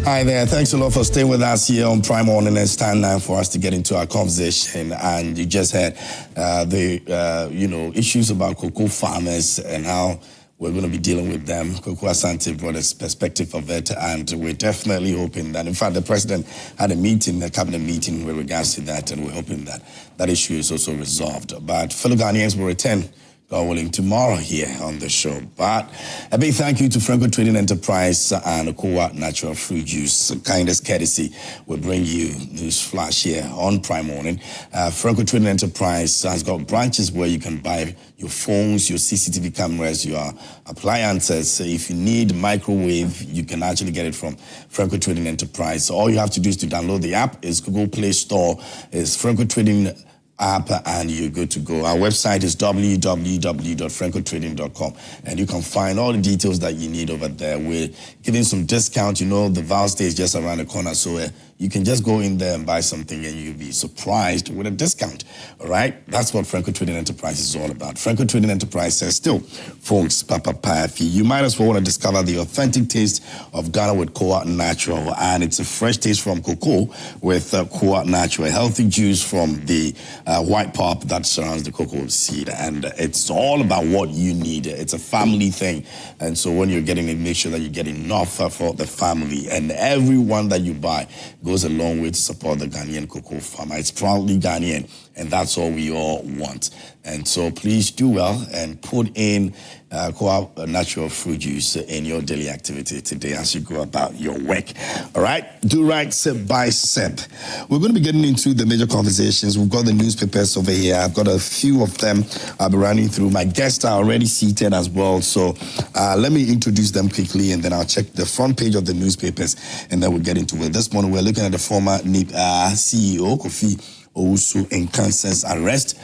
Hi there. Thanks a lot for staying with us here on Prime Morning. It's time now for us to get into our conversation. And you just had the issues about cocoa farmers and how we're going to be dealing with them. Cocoa Asante brought a perspective of it, and we're definitely hoping that, in fact, the president had a cabinet meeting with regards to that, and we're hoping that that issue is also resolved. But fellow Ghanaians will return, God willing, tomorrow here on the show. But a big thank you to Franco Trading Enterprise and Okowa Natural Fruit Juice. Kindest courtesy will bring you news flash here on Prime Morning. Franco Trading Enterprise has got branches where you can buy your phones, your CCTV cameras, your appliances. If you need microwave, you can actually get it from Franco Trading Enterprise. All you have to do is to download the app. It's Google Play Store. It's Franco Trading app, and you're good to go. Our website is www.francotrading.com, and you can find all the details that you need over there. We're giving some discount. You know, the Val Day is just around the corner, so you can just go in there and buy something, and you'll be surprised with a discount. All right, that's what Franco Trading Enterprise is all about. Franco Trading Enterprise says, still, folks, Papa Pafi, you might as well want to discover the authentic taste of Ghana with Koa Natural, and it's a fresh taste from cocoa with Koa Natural, a healthy juice from the white pulp that surrounds the cocoa seed, and it's all about what you need. It's a family thing, and so when you're getting it, make sure that you get enough for the family, and everyone that you buy goes a long way to support the Ghanaian cocoa farmer. It's proudly Ghanaian, and that's all we all want. And so please do well and put in Koa Natural Fruit Juice in your daily activity today as you go about your work. All right? Do right step by step. We're going to be getting into the major conversations. We've got the newspapers over here. I've got a few of them I'll be running through. My guests are already seated as well. So let me introduce them quickly, and then I'll check the front page of the newspapers, and then we'll get into it. This morning, we're looking at the former NIP CEO, Kofi ofosu-kankam arrest.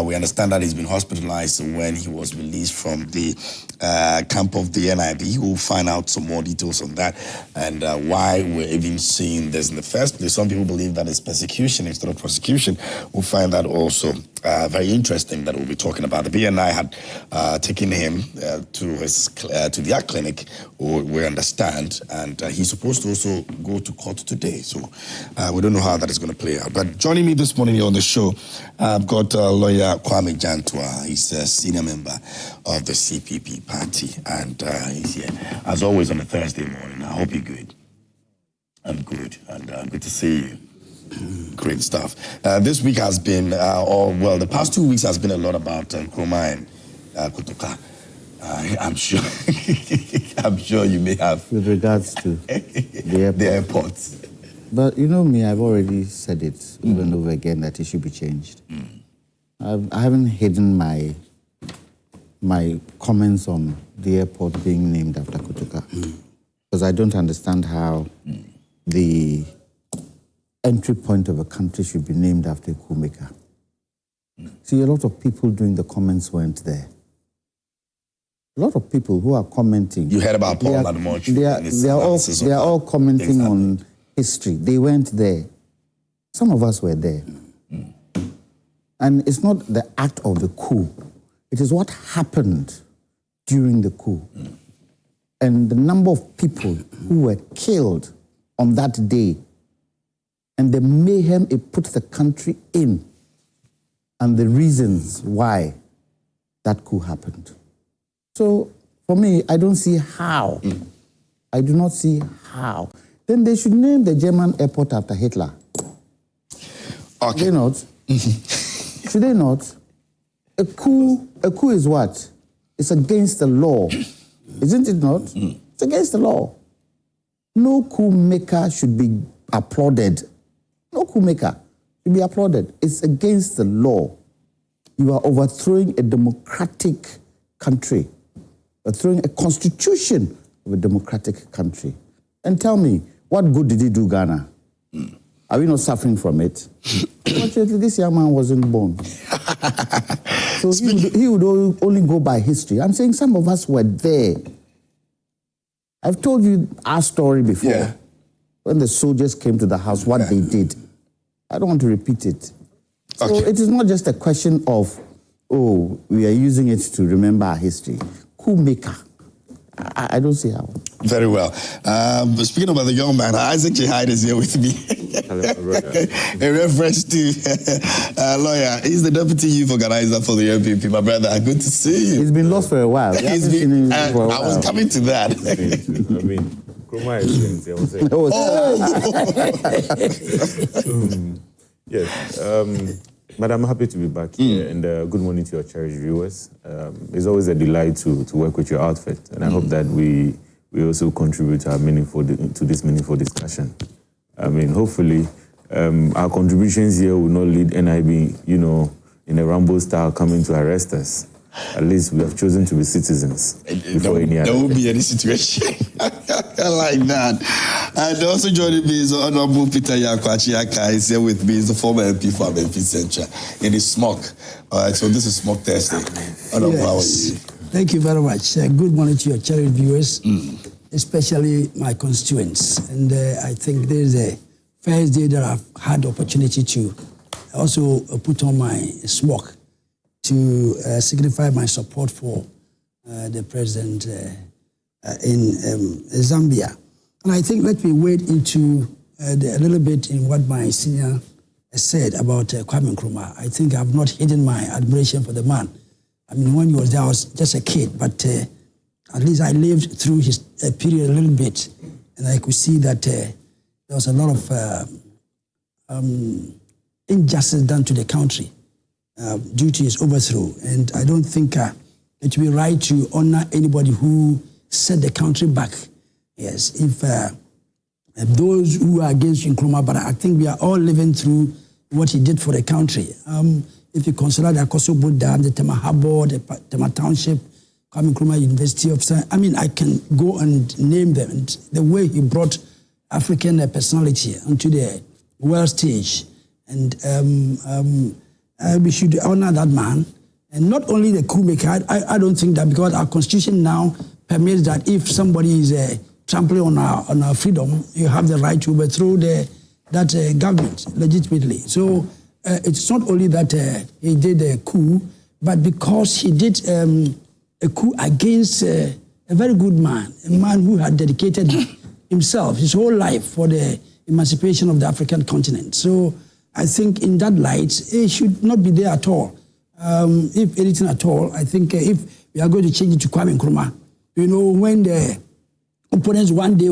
We understand that he's been hospitalized when he was released from the camp of the NIB. We'll find out some more details on that and why we're even seeing this in the first place. Some people believe that it's persecution instead of prosecution. We'll find that also very interesting that we'll be talking about. The BNI had taken him to their clinic, we understand, and he's supposed to also go to court today. So we don't know how that is going to play out. But joining me this morning here on the show, I've got lawyer Kwame Jantuah. He's a senior member of the CPP party, and he's here as always on a Thursday morning. I hope you're good. I'm good, and good to see you. Great stuff. This week has been, the past 2 weeks has been a lot about Nkrumah and Kotoka. I'm sure I'm sure you may have. With regards to the airport. But you know me, I've already said it over and over again that it should be changed. I haven't hidden my comments on the airport being named after Kotoka. Because I don't understand how the entry point of a country should be named after a coup maker. See, a lot of people doing the comments weren't there. A lot of people who are commenting... You heard about Paul Adamoch. They are all commenting on history. They weren't there. Some of us were there. And it's not the act of the coup. It is what happened during the coup. And the number of people who were killed on that day, and the mayhem it put the country in, and the reasons why that coup happened. So, for me, I don't see how. I do not see how. Then they should name the German airport after Hitler. Okay. Should they not? Should they not? A coup is what? It's against the law. Isn't it not? It's against the law. No coup maker should be applauded. No coup maker should be applauded. It's against the law. You are overthrowing a democratic country, overthrowing a constitution of a democratic country. And tell me, what good did he do Ghana? Are we not suffering from it? Fortunately, this young man wasn't born. So he would only go by history. I'm saying some of us were there. I've told you our story before. Yeah. When the soldiers came to the house, what they did. I don't want to repeat it. So it is not just a question of, we are using it to remember our history. Coup maker. I don't see how. Very well. Speaking about the young man, Isaac Jihad is here with me. In reference to lawyer, he's the deputy youth organizer for the MPP. My brother, good to see you. He's been lost for a while. I was coming to that. Kroma is yes. But I'm happy to be back here, and good morning to your cherished viewers. It's always a delight to work with your outfit, and I hope that we also contribute to this meaningful discussion. I mean, hopefully, our contributions here will not lead NIB, in a Rambo style, coming to arrest us. At least we have chosen to be citizens before any other. There won't be any situation like that. And also joining me is Honorable Peter Yankwachiaka. He's here with me. He's the former MP for MP Central. It is Smoke. All right, so this is Smoke Thursday. Honorable, how are you? Thank you very much. Good morning to your cherished viewers, especially my constituents. And I think this is the first day that I've had the opportunity to also put on my smoke to signify my support for the president in Zambia. And I think let me wade into a little bit in what my senior said about Kwame Nkrumah. I think I've not hidden my admiration for the man. I mean, when he was there, I was just a kid, but at least I lived through his period a little bit, and I could see that there was a lot of injustice done to the country due to his overthrow. And I don't think it would be right to honor anybody who set the country back. Yes, if those who are against Nkrumah, but I think we are all living through what he did for the country. If you consider the Akosobo Dam, the Tema Harbour, the Tema Township, Kwame Nkrumah University of Science, I mean, I can go and name them. And the way he brought African personality onto the world stage. And we should honor that man. And not only the coup maker, I don't think that, because our constitution now permits that if somebody is trampling on our freedom, you have the right to overthrow that government legitimately. So it's not only that he did a coup, but because he did a coup against a very good man, a man who had dedicated himself, his whole life, for the emancipation of the African continent. So I think in that light, it should not be there at all. If anything at all, I think if we are going to change it to Kwame Nkrumah, when the opponents one day,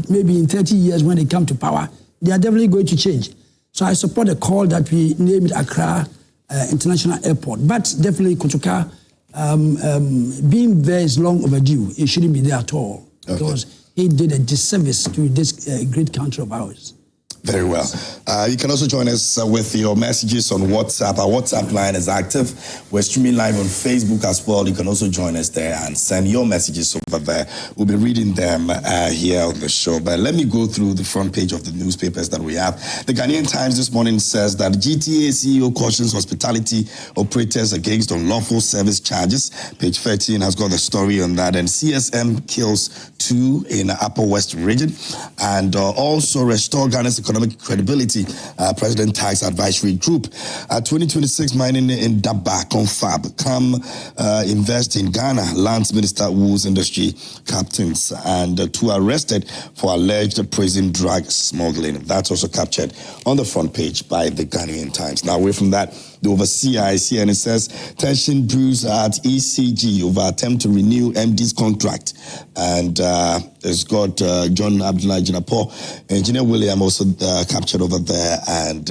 maybe in 30 years when they come to power, they are definitely going to change. So I support the call that we name it Accra International Airport. But definitely Kotoka, being there is long overdue. It shouldn't be there at all. Okay. Because he did a disservice to this great country of ours. Very well. You can also join us with your messages on WhatsApp. Our WhatsApp line is active. We're streaming live on Facebook as well. You can also join us there and send your messages over there. We'll be reading them here on the show. But let me go through the front page of the newspapers that we have. The Ghanaian Times this morning says that GTA CEO cautions hospitality operators against unlawful service charges. Page 13 has got the story on that. And CSM kills 2 in Upper West region. And also restore Ghana's economic credibility, President Tax Advisory Group. 2026 mining in Daba, Confab, come invest in Ghana. Lands Minister woos industry captains, and 2 arrested for alleged prison drug smuggling. That's also captured on the front page by the Ghanaian Times. Now, away from that, the overseer is here, and it says tension brews at ECG over attempt to renew MD's contract. And it's got John Abdullah Jinapo, Engineer William also captured over there, and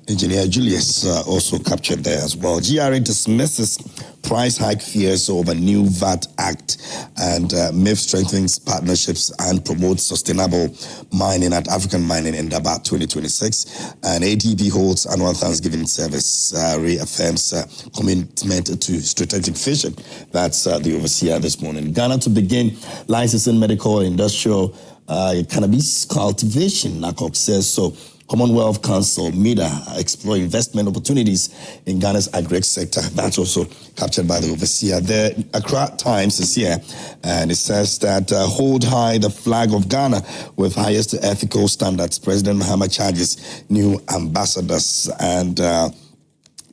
Engineer Julius also captured there as well. GRA dismisses price hike fears over new VAT Act, and MIF strengthens partnerships and promotes sustainable mining at African Mining in Daba 2026. And ADB holds annual Thanksgiving service, reaffirms commitment to strategic vision. That's the overseer this morning. Ghana to begin licensing medical industrial cannabis cultivation, NACOC says so. Commonwealth Council, MIDA, explore investment opportunities in Ghana's agri sector. That's also captured by the overseer. The Accra Times is here, and it says that hold high the flag of Ghana with highest ethical standards. President Mahama charges new ambassadors, and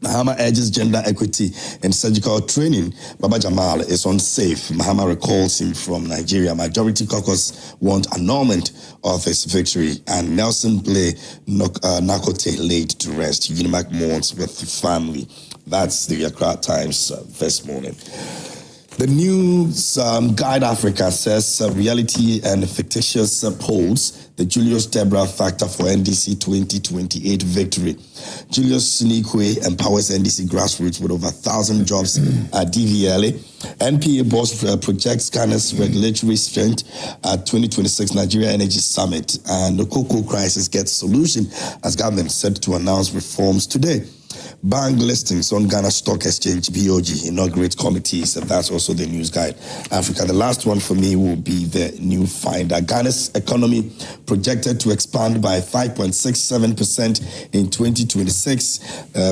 Mahama urges gender equity in surgical training. Baba Jamal is unsafe. Mahama recalls him from Nigeria. Majority caucus want annulment of his victory. And Nelson Blay Nakote laid to rest. Unimac mourns with the family. That's the Accra Times this morning. The news Guide Africa says reality and fictitious polls, the Julius Debra factor for NDC 2028 victory. Julius Nikwe empowers NDC grassroots with over 1,000 jobs at DVLA. NPA boss projects Ghana's regulatory strength at 2026 Nigeria Energy Summit. And the cocoa crisis gets solution as government set to announce reforms today. Bank listings on Ghana Stock Exchange, BOG, inaugurate committees, and that's also the News Guide Africa. The last one for me will be the new finder. Ghana's economy projected to expand by 5.67% in 2026.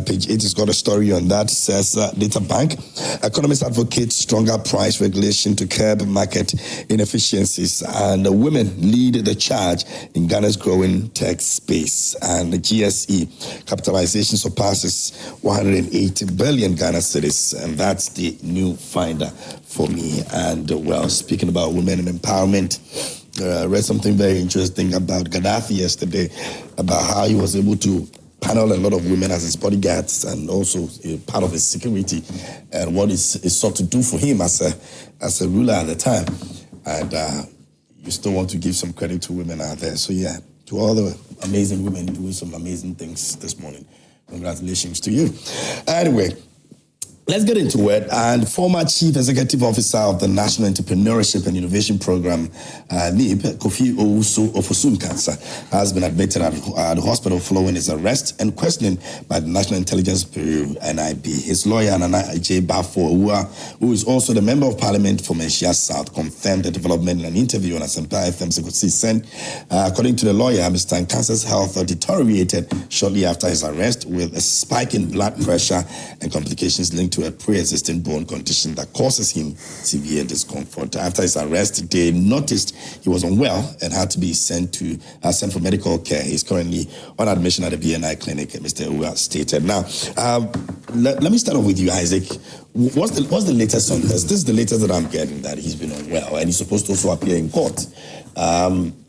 Page 8 has got a story on that, says Data Bank. Economists advocate stronger price regulation to curb market inefficiencies, and women lead the charge in Ghana's growing tech space. And the GSE capitalization surpasses 180 billion Ghana cedis, and that's the new finder for me. And well, speaking about women and empowerment, I read something very interesting about Gaddafi yesterday, about how he was able to panel a lot of women as his bodyguards and also part of his security, and what it sought to do for him as a ruler at the time. And you still want to give some credit to women out there. So yeah, to all the amazing women doing some amazing things this morning. Congratulations to you. Anyway, let's get into it. And former Chief Executive Officer of the National Entrepreneurship and Innovation Program, NIP, Kofi ofosu-kankam, has been admitted at the hospital following his arrest and questioning by the National Intelligence Bureau, NIB. His lawyer, Nana J. Bafo, who is also the Member of Parliament for Menchia South, confirmed the development in an interview on Asempa FM Sekosi sent. According to the lawyer, Mr. Nkansa's health deteriorated shortly after his arrest, with a spike in blood pressure and complications linked to a pre-existing bone condition that causes him severe discomfort. After his arrest, they noticed he was unwell and had to be sent for medical care. He's currently on admission at the BNI clinic, Mr. Uwa stated. Now, let me start off with you, Isaac. What's the latest on this? This is the latest that I'm getting, that he's been unwell and he's supposed to also appear in court.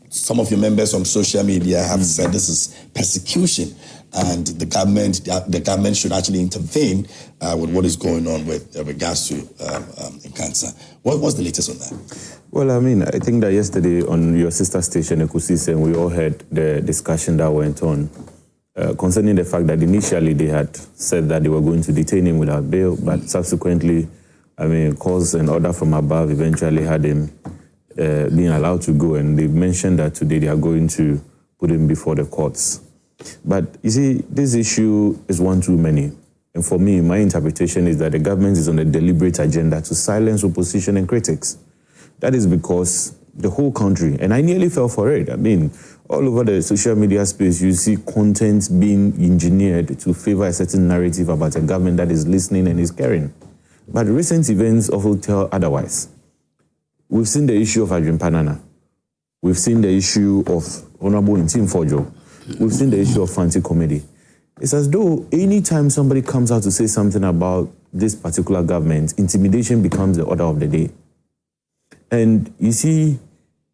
Some of your members on social media have said this is persecution, and the government should actually intervene with what is going on with regards to cancer. What's the latest on that? Well, I mean, I think that yesterday on your sister station, Ekusi, we all heard the discussion that went on concerning the fact that initially they had said that they were going to detain him without bail, but subsequently, I mean, cause and order from above eventually had him being allowed to go, and they mentioned that today they are going to put him before the courts. But you see, this issue is one too many. And for me, my interpretation is that the government is on a deliberate agenda to silence opposition and critics. That is because the whole country, and I nearly fell for it. I mean, all over the social media space, you see content being engineered to favor a certain narrative about a government that is listening and is caring. But recent events often tell otherwise. We've seen the issue of Adrian Panana. We've seen the issue of Honorable Intim Fojo. We've seen the issue of Fanti Comedy. It's as though anytime somebody comes out to say something about this particular government, intimidation becomes the order of the day. And you see,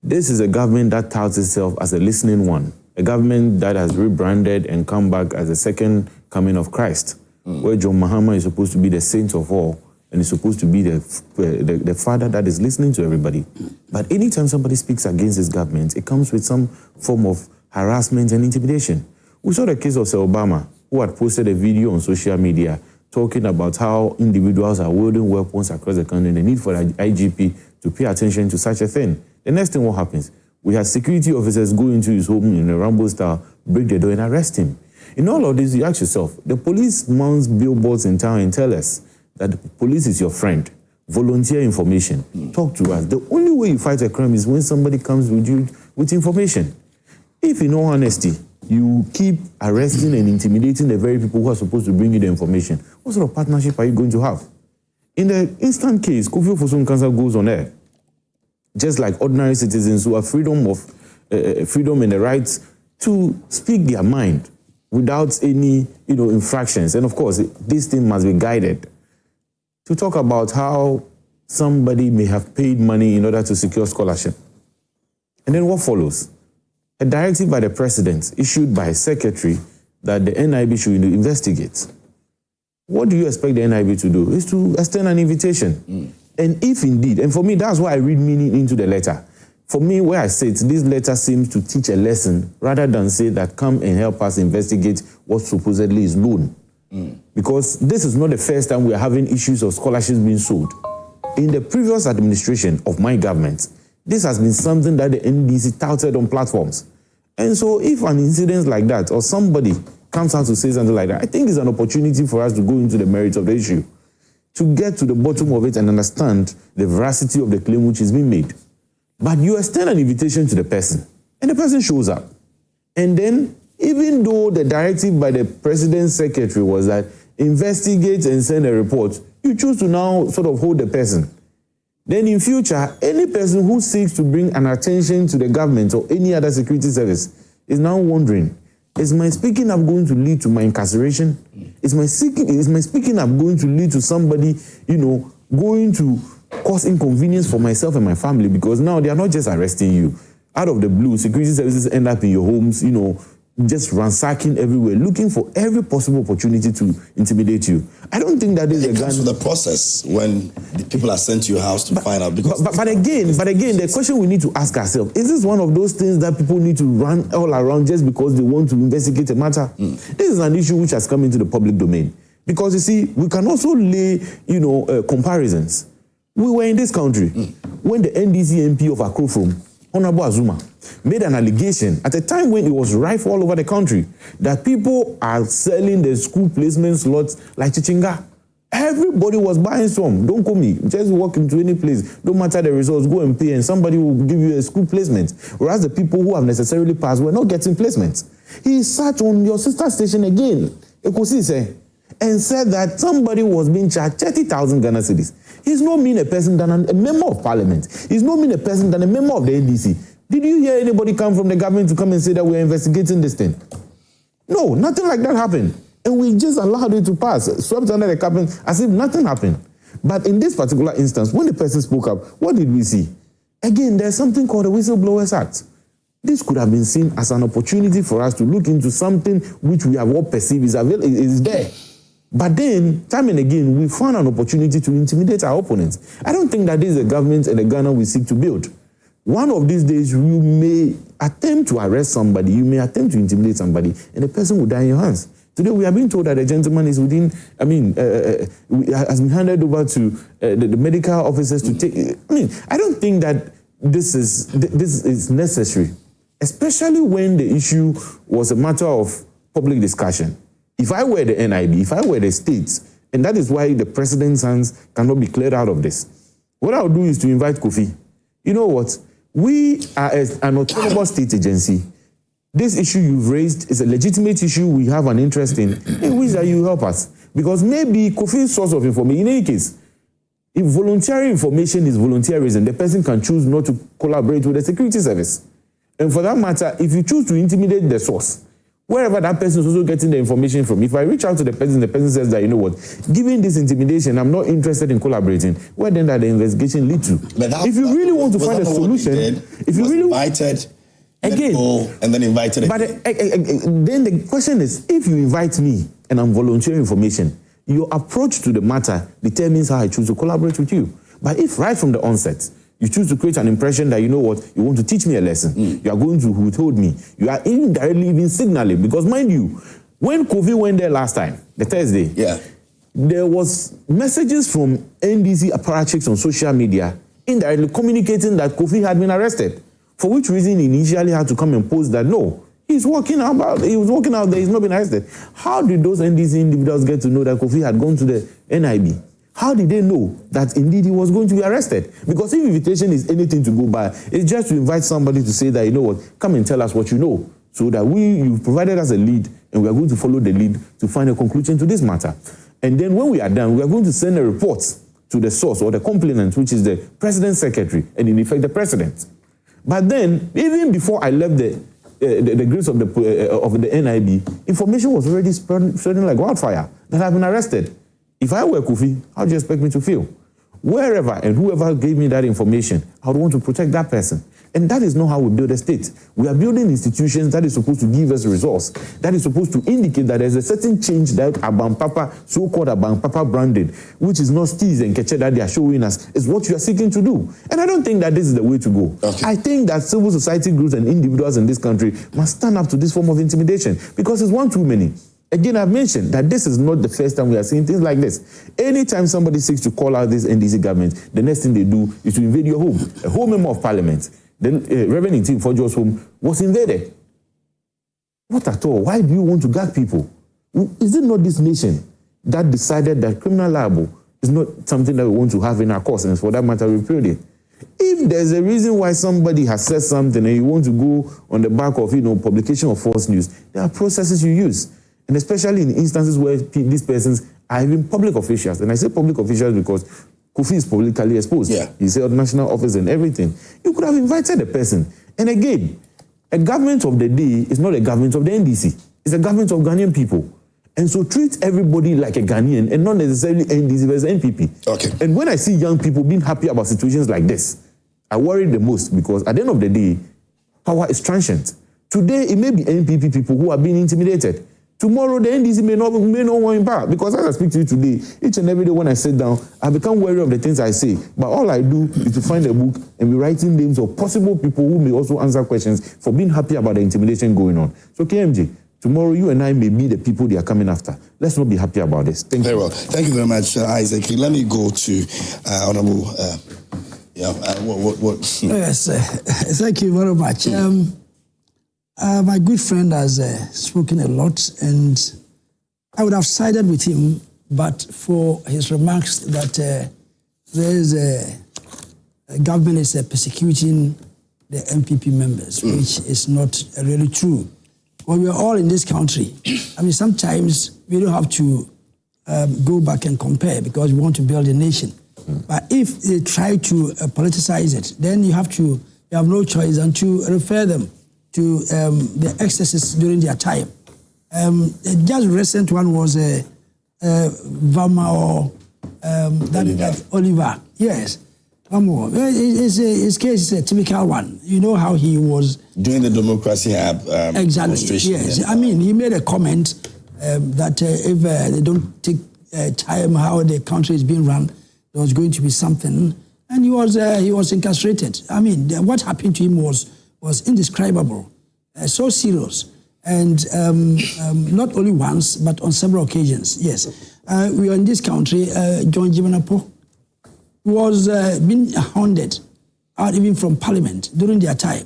this is a government that touts itself as a listening one, a government that has rebranded and come back as the second coming of Christ, where John Mahama is supposed to be the saint of all, and is supposed to be the father that is listening to everybody. But anytime somebody speaks against this government, it comes with some form of harassment and intimidation. We saw the case of Sir Obama, who had posted a video on social media talking about how individuals are wielding weapons across the country and the need for the IGP to pay attention to such a thing. The next thing, what happens? We had security officers go into his home in a Rambo style, break the door and arrest him. In all of this, you ask yourself, the police mounts billboards in town and tell us that the police is your friend. Volunteer information. Talk to us. The only way you fight a crime is when somebody comes with you with information. If in all honesty, you keep arresting and intimidating the very people who are supposed to bring you the information, what sort of partnership are you going to have? In the instant case, Kofi ofosu-kankam goes on air, just like ordinary citizens who have freedom and the right to speak their mind. without any, infractions. And of course, this thing must be guided to talk about how somebody may have paid money in order to secure scholarship. And then what follows? A directive by the president issued by a secretary that the NIB should investigate. What do you expect the NIB to do? Is to extend an invitation. And if indeed, and for me, that's why I read meaning into the letter. For me, where I say it, this letter seems to teach a lesson rather than say that come and help us investigate what supposedly is loan. Because this is not the first time we are having issues of scholarships being sold. In the previous administration of my government, this has been something that the NDC touted on platforms. And so if an incident like that or somebody comes out to say something like that, I think it's an opportunity for us to go into the merits of the issue, to get to the bottom of it and understand the veracity of the claim which is being made. But you extend an invitation to the person, and the person shows up. And then, even though the directive by the president's secretary was that investigate and send a report, you choose to now sort of hold the person. Then in future, any person who seeks to bring an attention to the government or any other security service is now wondering, is my speaking up going to lead to my incarceration? Is my speaking up going to lead to somebody, going to cause inconvenience for myself and my family? Because now they are not just arresting you. Out of the blue, security services end up in your homes, just ransacking everywhere, looking for every possible opportunity to intimidate you. I don't think that is it comes with the process when the people are sent to your house to find out. Because but again, the question we need to ask ourselves, is this one of those things that people need to run all around just because they want to investigate a matter? This is an issue which has come into the public domain. Because you see, we can also lay, comparisons. We were in this country when the NDC MP of Akrofrom, Honorable Azuma, made an allegation at a time when it was rife all over the country that people are selling the school placement slots like Chichinga. Everybody was buying some. Don't call me. Just walk into any place. Don't matter the results. Go and pay and somebody will give you a school placement. Whereas the people who have necessarily passed were not getting placements. He sat on your sister station again, Ekosi, and said that somebody was being charged 30,000 Ghana cedis. He's no mean a person than a member of parliament. He's no mean a person than a member of the NDC. Did you hear anybody come from the government to come and say that we're investigating this thing? No, nothing like that happened. And we just allowed it to pass, swept under the carpet as if nothing happened. But in this particular instance, when the person spoke up, what did we see? Again, there's something called the Whistleblowers Act. This could have been seen as an opportunity for us to look into something which we have all perceived is there. But then, time and again, we found an opportunity to intimidate our opponents. I don't think that this is a government and a Ghana we seek to build. One of these days, you may attempt to arrest somebody, you may attempt to intimidate somebody, and the person will die in your hands. Today, we are being told that the gentleman is has been handed over to the medical officers to take. I don't think that this is necessary, especially when the issue was a matter of public discussion. If I were the NIB, if I were the states, and that is why the president's hands cannot be cleared out of this, what I would do is to invite Kofi. You know what? We are an autonomous state agency. This issue you've raised is a legitimate issue we have an interest in which that you help us. Because maybe Kofi's source of information, in any case, if voluntary information is volunteerism, the person can choose not to collaborate with the security service. And for that matter, if you choose to intimidate the source, wherever that person is also getting the information from, if I reach out to the person says that, you know what, given this intimidation, I'm not interested in collaborating, where then that the investigation lead to? If you really want to find a solution, if you really invited again, and then invited but then the question is, if you invite me and I'm volunteering information, your approach to the matter determines how I choose to collaborate with you. But if right from the onset, you choose to create an impression that, you know what, you want to teach me a lesson. You are going to withhold me. You are indirectly even signaling. Because mind you, when Kofi went there last time, the Thursday, there was messages from NDC apparatchiks on social media indirectly communicating that Kofi had been arrested. For which reason he initially had to come and post that, no, he was walking out there, he's not been arrested. How did those NDC individuals get to know that Kofi had gone to the NIB? How did they know that indeed he was going to be arrested? Because if invitation is anything to go by, it's just to invite somebody to say that, you know what, come and tell us what you know. So that you've provided us a lead, and we are going to follow the lead to find a conclusion to this matter. And then when we are done, we are going to send a report to the source or the complainant, which is the president's secretary, and in effect the president. But then, even before I left the the grace of the NIB, information was already spreading like wildfire that I've been arrested. If I were Kofi, how do you expect me to feel? Wherever and whoever gave me that information, I would want to protect that person. And that is not how we build a state. We are building institutions that is supposed to give us resource, that is supposed to indicate that there's a certain change that Abang Papa, so-called Abang Papa branded, which is not steez and keche that they are showing us, is what you are seeking to do. And I don't think that this is the way to go. Okay. I think that civil society groups and individuals in this country must stand up to this form of intimidation because it's one too many. Again, I've mentioned that this is not the first time we are seeing things like this. Anytime somebody seeks to call out this NDC government, the next thing they do is to invade your home. A whole member of parliament, the Reverend Tim Fojo's home, was invaded. What at all? Why do you want to gag people? Is it not this nation that decided that criminal liable is not something that we want to have in our courts, and for that matter, repeal it? If there's a reason why somebody has said something and you want to go on the back of publication of false news, there are processes you use. And especially in instances where these persons are even public officials. And I say public officials because Kofi is publicly exposed. Yeah. He's held national office and everything. You could have invited the person. And again, a government of the day is not a government of the NDC. It's a government of Ghanaian people. And so treat everybody like a Ghanaian and not necessarily NDC versus NPP. Okay. And when I see young people being happy about situations like this, I worry the most because at the end of the day, power is transient. Today, it may be NPP people who are being intimidated. Tomorrow, the NDC may not want in power. Because as I speak to you today, each and every day when I sit down, I become wary of the things I say. But all I do is to find a book and be writing names of possible people who may also answer questions for being happy about the intimidation going on. So KMJ, tomorrow you and I may be the people they are coming after. Let's not be happy about this. Thank you. Very well. Thank you very much, Isaac. Let me go to Honorable... Yes, thank you very much. My good friend has spoken a lot, and I would have sided with him, but for his remarks that there is a government is persecuting the MPP members, which is not really true. Well, we are all in this country. I mean, sometimes we don't have to go back and compare because we want to build a nation. But if they try to politicize it, then you have no choice than to refer them to the excesses during their time. Just recent one was Vama or Oliver. Yes, Vamo. His case is a typical one. You know how he was during the Democracy Hub demonstration. Yes, yeah. I mean he made a comment that if they don't take time how the country is being run, there was going to be something, and he was incarcerated. I mean, what happened to him was indescribable, so serious, and not only once, but on several occasions. Yes, we are in this country. John Jimanapo was being hounded out even from Parliament during their time,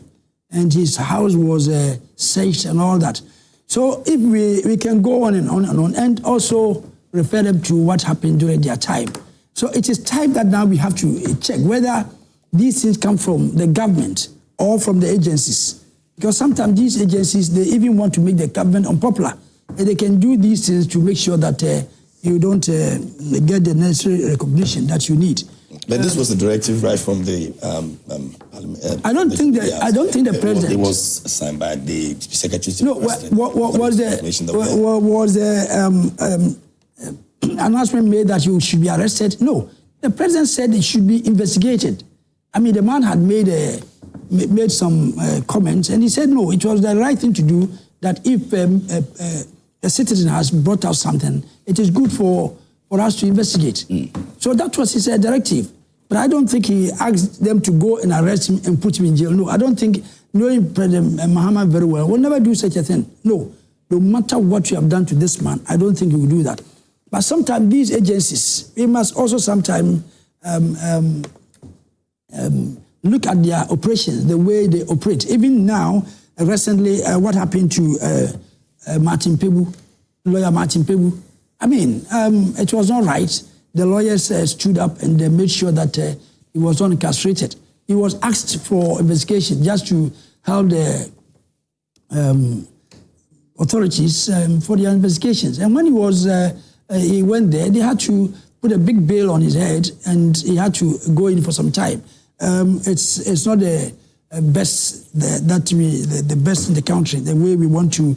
and his house was searched and all that. So if we can go on and on and on, and also refer them to what happened during their time. So it is time that now we have to check whether these things come from the government or from the agencies. Because sometimes these agencies, they even want to make the government unpopular. And they can do these things to make sure that you don't get the necessary recognition that you need. But this was a directive right from the... I don't think the president... It was signed by the Secretary to the President. Was the announcement made that you should be arrested? No. The president said it should be investigated. I mean, the man had made some comments, and he said, no, it was the right thing to do, that if a citizen has brought out something, it is good for us to investigate. So that was his directive. But I don't think he asked them to go and arrest him and put him in jail. No, I don't think, knowing President Mahama very well, will never do such a thing. No. No matter what you have done to this man, I don't think he will do that. But sometimes these agencies, we must also sometimes look at their operations, the way they operate. Even now, recently, what happened to Martin Pebu, lawyer Martin Pebu? I mean, it was not right. The lawyers stood up and they made sure that he was not incarcerated. He was asked for investigation just to help the authorities for their investigations. And when he went there, they had to put a big bail on his head, and he had to go in for some time. It's not best the best in the country, the way we want to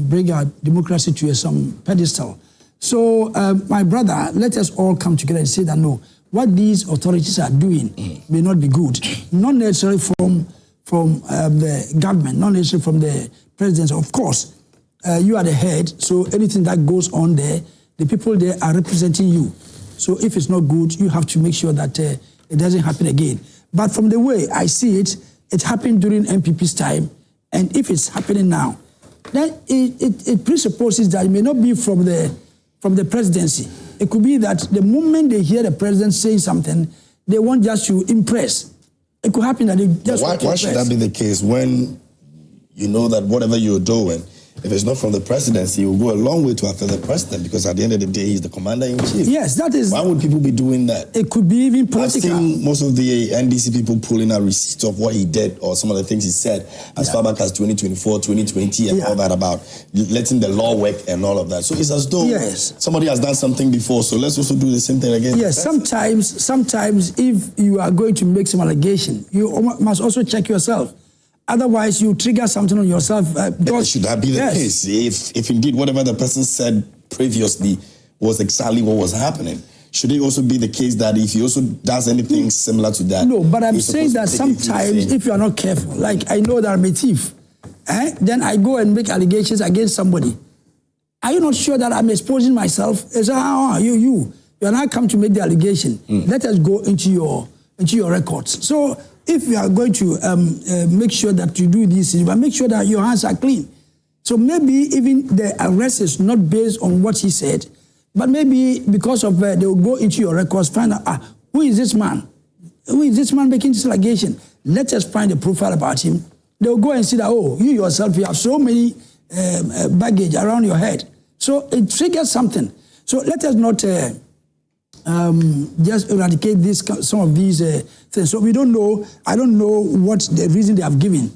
bring our democracy to some pedestal. So, my brother, let us all come together and say that no, what these authorities are doing may not be good, not necessarily from the government, not necessarily from the presidency. Of course, you are the head, so anything that goes on there, the people there are representing you. So if it's not good, you have to make sure that it doesn't happen again. But from the way I see it, it happened during MPP's time, and if it's happening now, then it presupposes that it may not be from the presidency. It could be that the moment they hear the president saying something, they want just to impress. It could happen that they just want to impress. Why should that be the case when you know that whatever you're doing, if it's not from the presidency, it will go a long way to affect the president, because at the end of the day, he's the commander-in-chief. Yes, that is... Why would people be doing that? It could be even political. I've seen most of the NDC people pulling out receipts of what he did or some of the things he said as far back as 2024, 2020 and all that about letting the law work and all of that. So it's as though somebody has done something before, so let's also do the same thing again. Yes, sometimes if you are going to make some allegation, you must also check yourself. Otherwise, you trigger something on yourself. Should that be the case? If indeed whatever the person said previously was exactly what was happening, should it also be the case that if he also does anything similar to that? No, but I'm saying that sometimes if you are not careful, like I know that I'm a thief, then I go and make allegations against somebody. Are you not sure that I'm exposing myself? It's you are not come to make the allegation. Let us go into your records. So if you are going to make sure that you do these things, but make sure that your hands are clean. So maybe even the arrest is not based on what he said, but maybe because of they will go into your records, find out, who is this man? Who is this man making this allegation? Let us find a profile about him. They will go and see that, oh, you yourself, you have so many baggage around your head. So it triggers something. So let us not just eradicate some of these things. So we don't know. I don't know what the reason they have given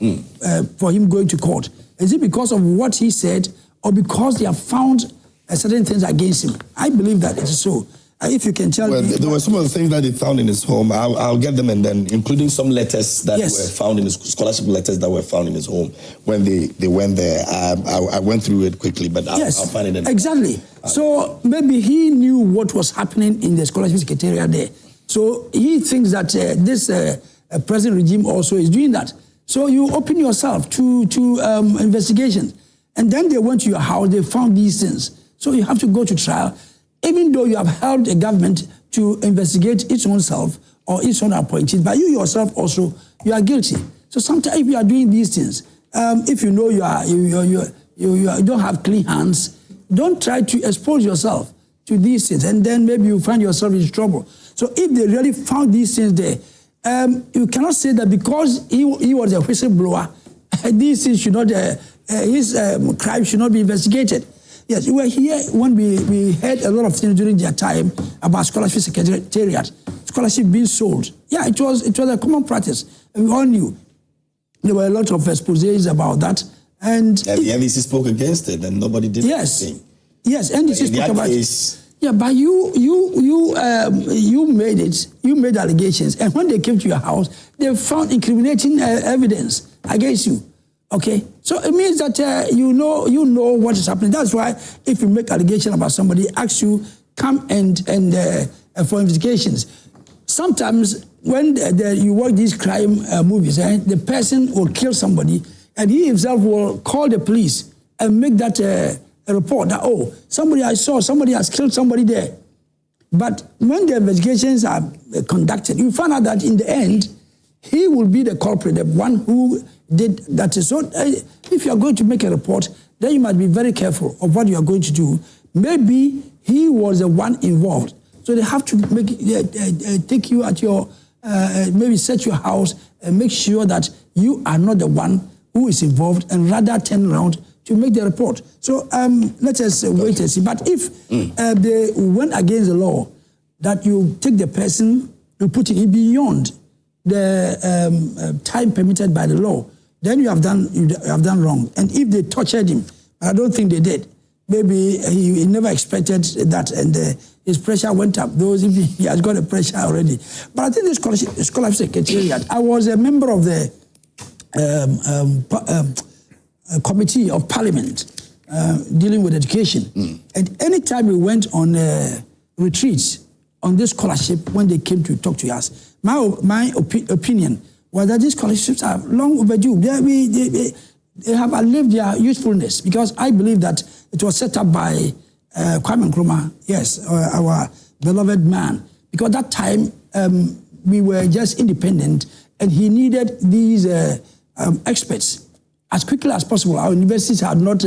for him going to court. Is it because of what he said, or because they have found certain things against him? I believe that it is so. If you can tell me. There were some of the things that they found in his home. I'll get them, and then including some letters that were found in his scholarship letters that were found in his home when they went there. I went through it quickly, but I'll find it. Exactly. So maybe he knew what was happening in the scholarship secretariat there. So he thinks that this present regime also is doing that. So you open yourself to investigations, and then they went to your house. They found these things. So you have to go to trial. Even though you have held a government to investigate its own self or its own appointees, but you yourself also, you are guilty. So sometimes if you are doing these things, if you know you don't have clean hands, don't try to expose yourself to these things, and then maybe you find yourself in trouble. So if they really found these things there, you cannot say that because he was a whistleblower, these things should not, his crime should not be investigated. Yes, we were here when we heard a lot of things during their time about scholarship secretariat, scholarship being sold. Yeah, it was a common practice. And we all knew. There were a lot of exposés about that. And the NDC spoke against it, and nobody did anything. Yes, NDC spoke about it. Yeah, but you made it. You made allegations, and when they came to your house, they found incriminating evidence against you. Okay, so it means that you know what is happening. That's why if you make allegation about somebody, ask you come and for investigations. Sometimes when you watch these crime movies, the person will kill somebody, and he himself will call the police and make that a report that I saw somebody has killed somebody there. But when the investigations are conducted, you find out that in the end, he will be the culprit, the one who did that. So if you are going to make a report, then you must be very careful of what you are going to do. Maybe he was the one involved. So they have to take you at your, maybe search your house and make sure that you are not the one who is involved, and rather turn around to make the report. So let us wait and see. But if they went against the law, that you take the person, you put it beyond the time permitted by the law, then you have done wrong. And if they tortured him, I don't think they did. Maybe he never expected that, and his pressure went up. Those if he has got a pressure already. But I think the scholarship secretariat. I was a member of the committee of Parliament dealing with education, and anytime we went on retreats on this scholarship, when they came to talk to us, my opinion was that these scholarships are long overdue. They have outlived their usefulness, because I believe that it was set up by Kwame Jantuah, yes, our beloved man, because that time we were just independent, and he needed these experts as quickly as possible. Our universities had not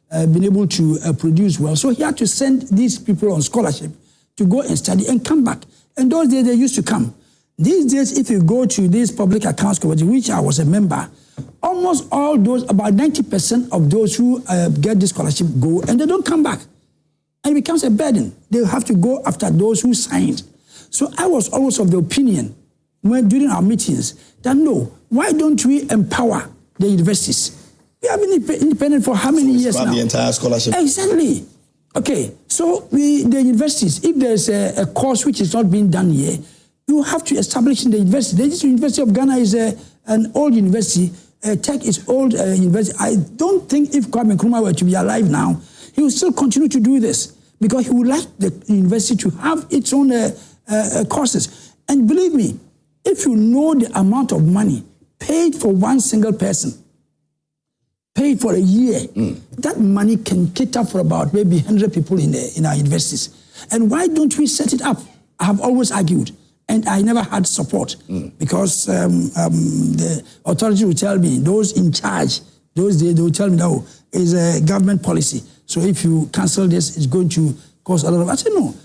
been able to produce well, so he had to send these people on scholarship to go and study and come back. And those days they used to come. These days, if you go to this public accounts committee, which I was a member, almost all those, about 90% of those who get this scholarship go, and they don't come back. And it becomes a burden. They have to go after those who signed. So I was always of the opinion, during our meetings, that no, why don't we empower the universities? We have been independent for how many years now? The entire scholarship. Exactly. Okay, so the universities, if there's a course which is not being done here, you have to establish in the university. The University of Ghana is an old university. Tech is old university. I don't think if Kwame Jantuah were to be alive now, he will still continue to do this, because he would like the university to have its own courses. And believe me, if you know the amount of money paid for one single person, paid for a year, that money can cater for about maybe 100 people in our universities. And why don't we set it up? I have always argued, and I never had support, because the authority will tell me, those in charge, those days, they will tell me, no, it's a government policy. So if you cancel this, it's going to cost a lot of... I said, no,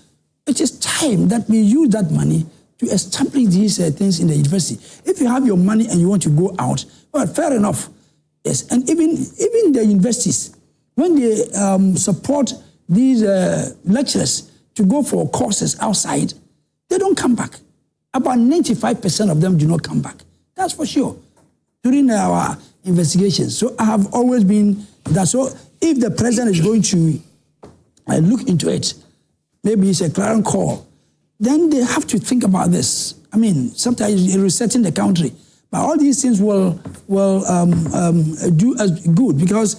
it is time that we use that money to establish these things in the university. If you have your money and you want to go out, well, fair enough. Yes, and even the universities, when they support these lecturers to go for courses outside, they don't come back. About 95% of them do not come back. That's for sure. During our investigations. So I have always been that. So if the president is going to look into it, maybe it's a clarion call, then they have to think about this. I mean, sometimes you're resetting the country. But all these things will do us good, because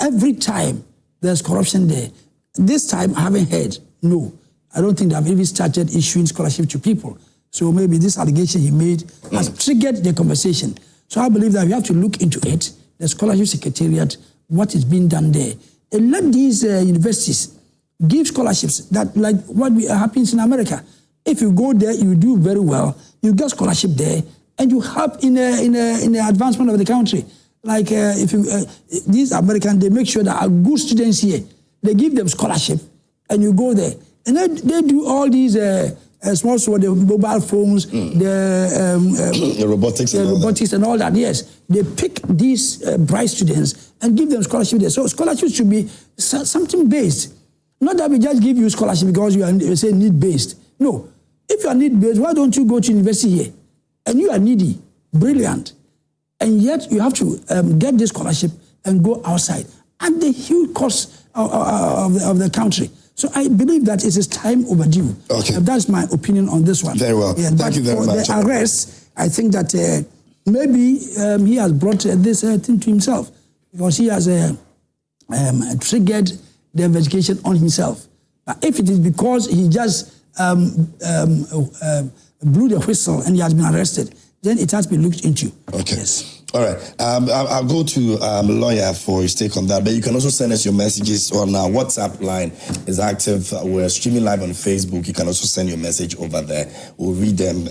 every time there's corruption there. This time, I haven't heard, no. I don't think they've even started issuing scholarship to people. So maybe this allegation he made has triggered the conversation. So I believe that we have to look into it, the scholarship secretariat, what is being done there. And let these universities give scholarships, that like what happens in America. If you go there, you do very well, you get scholarship there, and you help in the advancement of the country. Like if you these Americans, they make sure that are good students here. They give them scholarship, and you go there, and they do all these small, the mobile phones, the robotics, and all that. Yes, they pick these bright students and give them scholarship there. So scholarship should be something based, not that we just give you scholarship because you are say need based. No, if you are need based, why don't you go to university here? And you are needy, brilliant, and yet you have to get this scholarship and go outside at the huge cost of the country. So I believe that it is time overdue. Okay. That's my opinion on this one. Very well. Yeah, Thank you very much. For the arrest, I think that maybe he has brought this thing to himself, because he has triggered the investigation on himself. But if it is because he just blew the whistle and he has been arrested, then it has been looked into. Okay. Yes. All right. I'll go to a lawyer for his take on that, but you can also send us your messages on our WhatsApp line. Is active. We're streaming live on Facebook. You can also send your message over there. We'll read them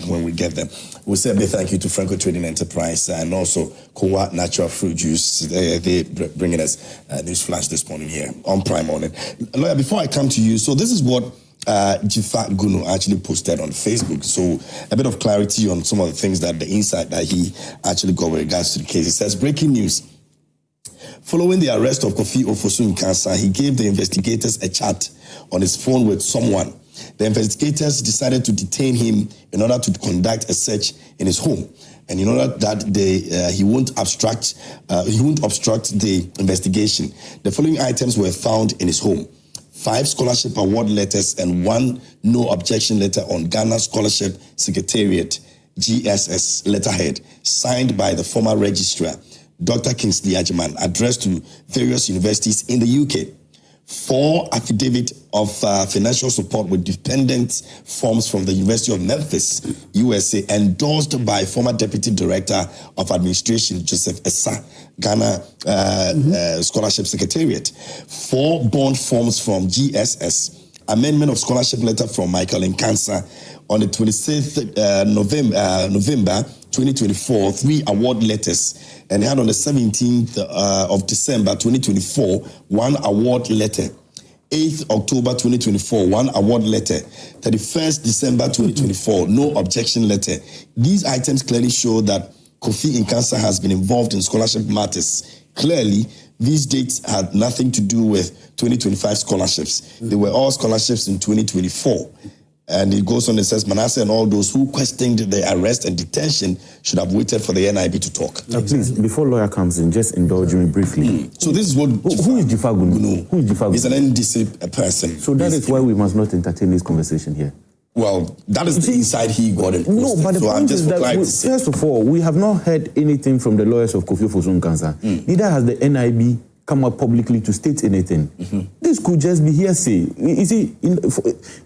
when we get them. We'll say a big thank you to Franco Trading Enterprise and also Kowa Natural Fruit Juice. They bringing us news flash this morning here on Prime Morning. Lawyer, before I come to you, so this is what Dzifa Gunu actually posted on Facebook. So a bit of clarity on some of the things that the insight that he actually got with regards to the case. It says, breaking news. Following the arrest of Kofi ofosu-kankam, he gave the investigators a chat on his phone with someone. The investigators decided to detain him in order to conduct a search in his home, and in order that he won't obstruct the investigation. The following items were found in his home: 5 scholarship award letters, and 1 no objection letter on Ghana Scholarship Secretariat, GSS letterhead, signed by the former registrar, Dr. Kingsley Ajiman, addressed to various universities in the UK. 4 affidavit of financial support with dependent forms from the University of Memphis, USA, endorsed by former Deputy Director of Administration, Joseph Essa, Ghana Scholarship Secretariat. 4 bond forms from GSS. Amendment of scholarship letter from Michael Nkansa on the 26th November 2024, 3 award letters, and had on the 17th of December 2024, 1 award letter. 8th October 2024, 1 award letter. 31st December 2024, no objection letter. These items clearly show that Kofi Nkansa has been involved in scholarship matters. Clearly, these dates had nothing to do with 2025 scholarships. They were all scholarships in 2024. And it goes on and says, Manasseh and all those who questioned the arrest and detention should have waited for the NIB to talk. Please, before lawyer comes in, just indulge me briefly. So this is what... Who is Dzifa Gunu? Who is Dzifa Gunu? He's an NDC person. So that is why we must not entertain this conversation here. Well, that is the inside he got it. No, but the point is that, first of all, we have not heard anything from the lawyers of Kofi ofosu-kankam. Neither has the NIB come up publicly to state anything. This could just be hearsay. You see,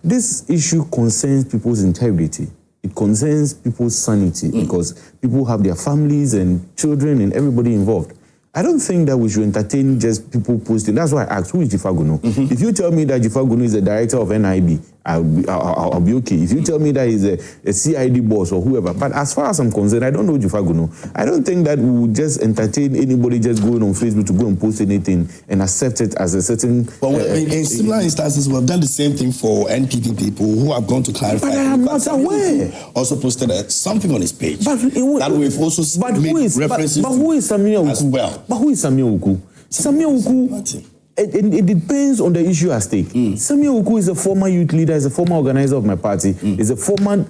this issue concerns people's integrity. It concerns people's sanity because people have their families and children and everybody involved. I don't think that we should entertain just people posting. That's why I asked, who is Dzifa Gunu? If you tell me that Dzifa Gunu is the director of NIB, I'll be okay. If you tell me that he's a CID boss or whoever, but as far as I'm concerned, I don't know Dzifa Gunu. I don't think that we would just entertain anybody just going on Facebook to go and post anything and accept it as a certain... But in similar instances, we've done the same thing for NPP people who have gone to clarify. But I am not aware. Also posted something on his page. But that we've also made references but who is Samuel Uku? As well. But who is Samuel Uku? Samuel Uku... It depends on the issue at stake. Samuel Uku is a former youth leader, is a former organizer of my party, is a former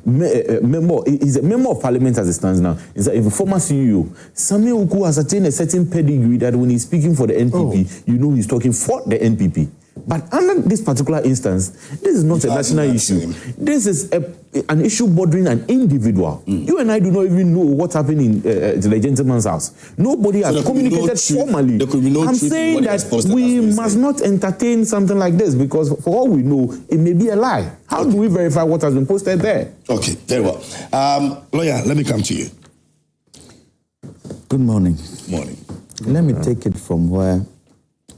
member, he's a member of parliament as it stands now, he's a former CEO. Samuel Uku has attained a certain pedigree that when he's speaking for the NPP, you know he's talking for the NPP. But under this particular instance, this is not a national issue. This is an issue bordering an individual. You and I do not even know what happened in the gentleman's house. Nobody has communicated formally. I'm saying that we must not entertain something like this because for all we know, it may be a lie. How do we verify what has been posted there? Okay, very well. Lawyer, let me come to you. Good morning. Morning. Let me take it from where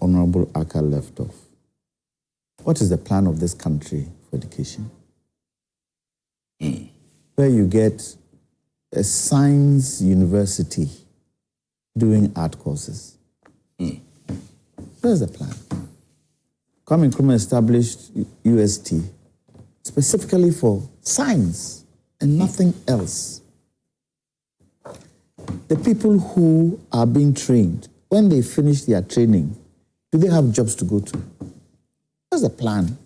Honorable Aka left off. What is the plan of this country for education? Where you get a science university doing art courses. Where's the plan? Kwame Jantuah established UST specifically for science and nothing else. The people who are being trained, when they finish their training, do they have jobs to go to? What's the plan?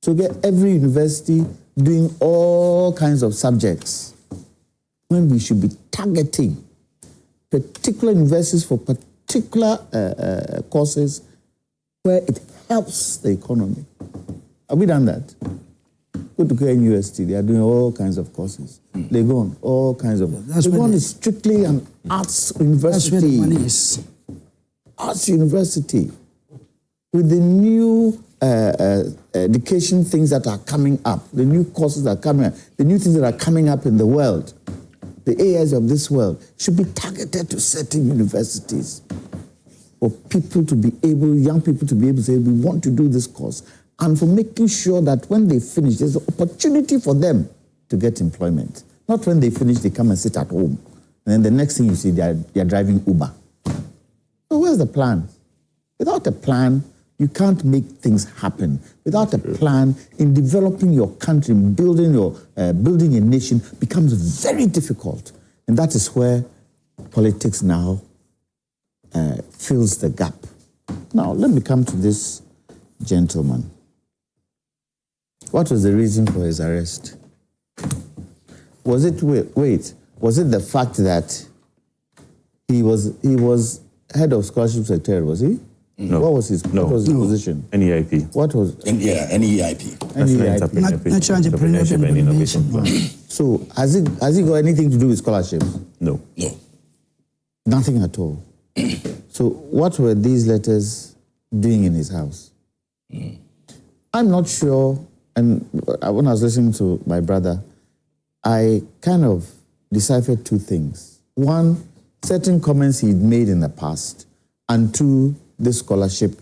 To get every university doing all kinds of subjects when we should be targeting particular universities for particular courses where it helps the economy. Have we done that? Go to KNUST, they are doing all kinds of courses. They go on all kinds of... They go on strictly an arts university. That's where the money is. Arts university. With the new education things that are coming up, the new courses that are coming up, the new things that are coming up in the world, the AIs of this world should be targeted to certain universities for people to be able, young people to be able to say, we want to do this course, and for making sure that when they finish, there's an opportunity for them to get employment. Not when they finish, they come and sit at home. And then the next thing you see, they're driving Uber. So where's the plan? Without a plan, you can't make things happen. Without a plan, in developing your country, building a nation becomes very difficult. And that is where politics now fills the gap. Now, let me come to this gentleman. What was the reason for his arrest? Was it, was it the fact that he was head of scholarship secretariat, was he? No. What was his position? NEIP. What was NEIP. Natural Entrepreneurship and Innovation. So has it got anything to do with scholarships? No. Nothing at all. So what were these letters doing in his house? I'm not sure, and when I was listening to my brother, I kind of deciphered two things. One, certain comments he'd made in the past, and two, the scholarship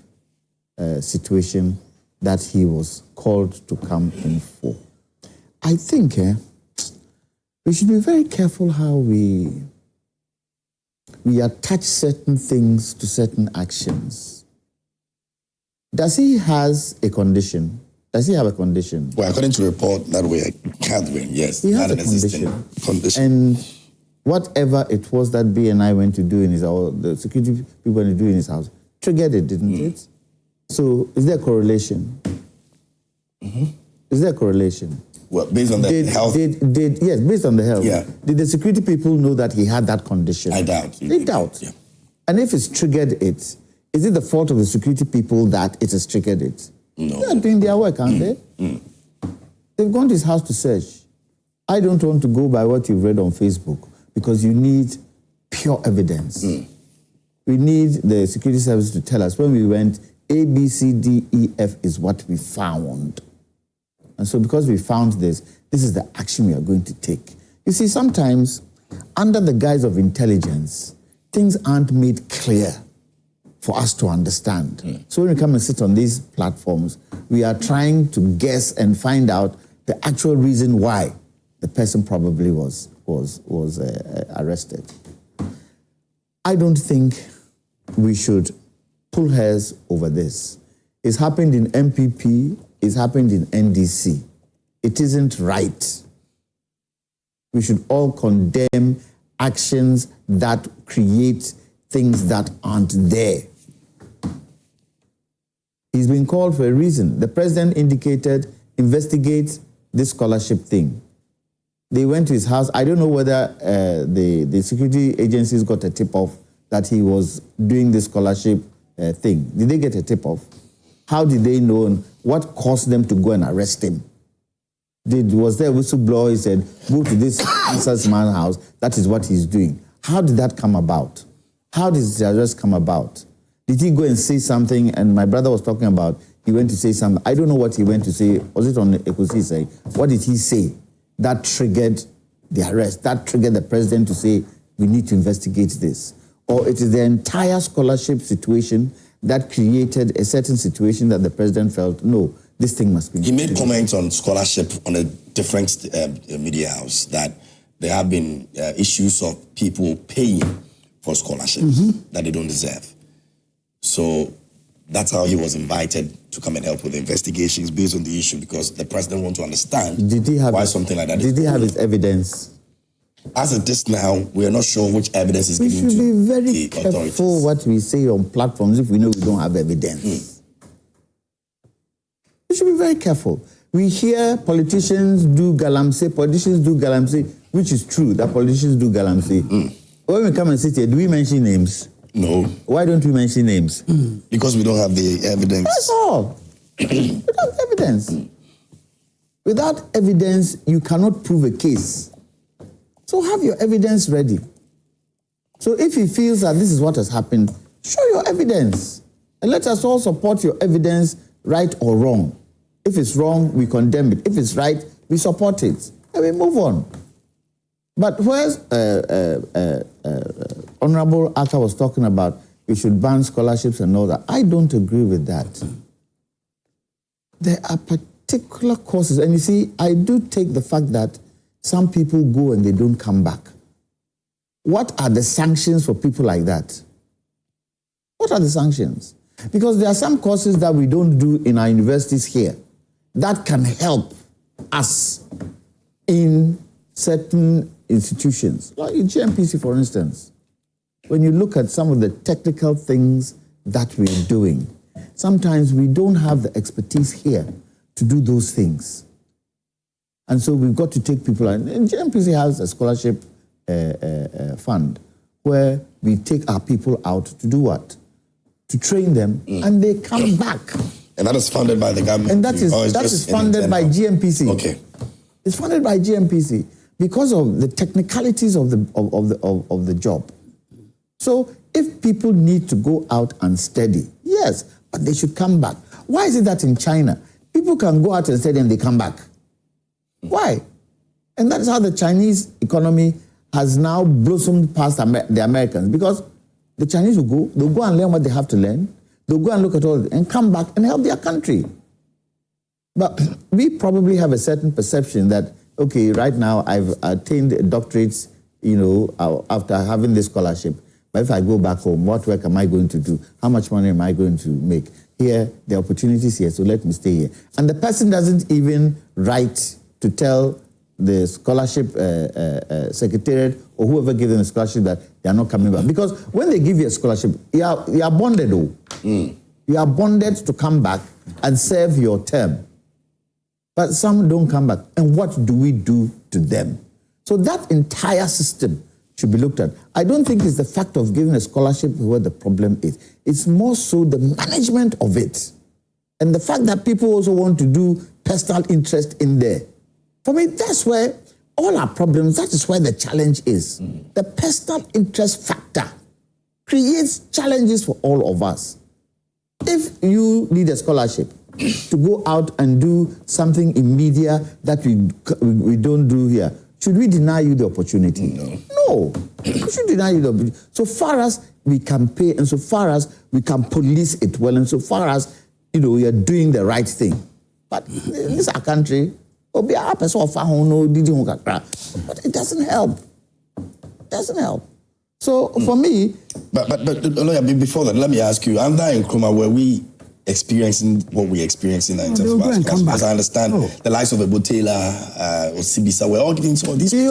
situation that he was called to come in for. I think we should be very careful how we attach certain things to certain actions. Does he has a condition? Does he have a condition? Well, according to the report that we gathering, yes. He has a condition. And whatever it was that BNI went to do in his house, or the security people went to do in his house, triggered it, didn't it? So is there a correlation? Is there a correlation? Well, based on the health? Yes, based on the health. Yeah. Did the security people know that he had that condition? I doubt. They doubt. Yeah. And if it's triggered it, is it the fault of the security people that it has triggered it? No. They are doing their work, aren't they? They've gone to his house to search. I don't want to go by what you've read on Facebook because you need pure evidence. We need the security service to tell us when we went, A, B, C, D, E, F is what we found. And so because we found this is the action we are going to take. You see, sometimes under the guise of intelligence, things aren't made clear for us to understand. So when we come and sit on these platforms, we are trying to guess and find out the actual reason why the person probably was arrested. I don't think we should pull hairs over this. It's happened in MPP, it's happened in NDC. It isn't right. We should all condemn actions that create things that aren't there. He's been called for a reason. The president indicated, investigate this scholarship thing. They went to his house. I don't know whether the security agencies got a tip-off that he was doing this scholarship thing. Did they get a tip-off? How did they know? And what caused them to go and arrest him? Was there a whistleblower? He said, go to this man's house. That is what he's doing. How did that come about? How did the arrest come about? Did he go and say something? And my brother was talking about he went to say something. I don't know what he went to say. Was it on Ekusi say? What did he say that triggered the arrest? That triggered the president to say, we need to investigate this. Or it is the entire scholarship situation that created a certain situation that the president felt, no, this thing must be... He made comments on scholarship on a different media house that there have been issues of people paying for scholarships that they don't deserve. So that's how he was invited to come and help with the investigations based on the issue because the president wants to understand why something like that is... Did he have his evidence? As of this now, we are not sure which evidence is given to the authorities. We should be very careful what we say on platforms if we know we don't have evidence. We should be very careful. We hear politicians do galamsey, which is true, that politicians do galamsey. When we come and sit here, do we mention names? No. Why don't we mention names? Because we don't have the evidence. That's all. We don't have evidence. Without evidence, you cannot prove a case. So have your evidence ready. So if he feels that this is what has happened, show your evidence. And let us all support your evidence, right or wrong. If it's wrong, we condemn it. If it's right, we support it. And we move on. But whereas Honorable Aka was talking about we should ban scholarships and all that, I don't agree with that. There are particular courses, and you see, I do take the fact that some people go and they don't come back. What are the sanctions for people like that? What are the sanctions? Because there are some courses that we don't do in our universities here that can help us in certain institutions, like in GMPC, for instance. When you look at some of the technical things that we're doing, sometimes we don't have the expertise here to do those things. And so we've got to take people, and GMPC has a scholarship fund where we take our people out to do what? to train them, and they come back. And that is funded by the government? And that is funded by GMPC. Okay. It's funded by GMPC because of the technicalities of the job. So if people need to go out and study, yes, but they should come back. Why is it that in China, people can go out and study and they come back? Why? And that is how the Chinese economy has now blossomed past the Americans, because the Chinese will go, they'll go and learn what they have to learn, they'll go and look at all and come back and help their country. But we probably have a certain perception that, okay, right now I've attained doctorates, after having this scholarship. But if I go back home, what work am I going to do? How much money am I going to make? Here, the opportunities here, so let me stay here. And the person doesn't even write to tell the scholarship secretariat or whoever gives them a scholarship that they are not coming back. Because when they give you a scholarship, you are bonded, You are bonded to come back and serve your term. But some don't come back. And what do we do to them? So that entire system should be looked at. I don't think it's the fact of giving a scholarship where the problem is. It's more so the management of it. And the fact that people also want to do personal interest in there. For me, that's where all our problems, that is where the challenge is. The personal interest factor creates challenges for all of us. If you need a scholarship to go out and do something in media that we don't do here, should we deny you the opportunity? No. We should deny you the opportunity. So far as we can pay, and so far as we can police it well, and so far as we are doing the right thing. But in this our country, but it doesn't help. It doesn't help. So for me, but before that, let me ask you: I'm there in Nkrumah, where we experiencing what we're experiencing in terms of our schools, because I understand the likes of Ebotela or Sibisa were all giving some of these. They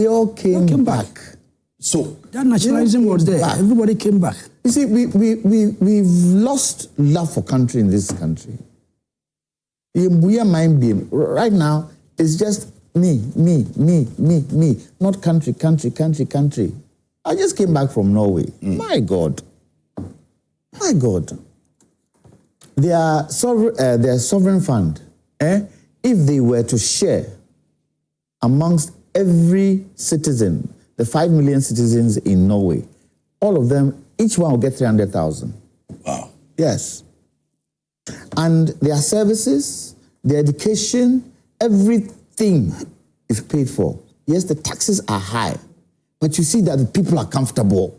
all came back. So that nationalism was there. Back. Everybody came back. You see, we've lost love for country in this country. We are mind being right now. It's just me, not country. I just came back from Norway. My God. Their sovereign fund, if they were to share amongst every citizen, the 5 million citizens in Norway, all of them, each one will get 300,000. Wow. Yes. And their services, their education, everything is paid for. Yes, the taxes are high, but you see that the people are comfortable.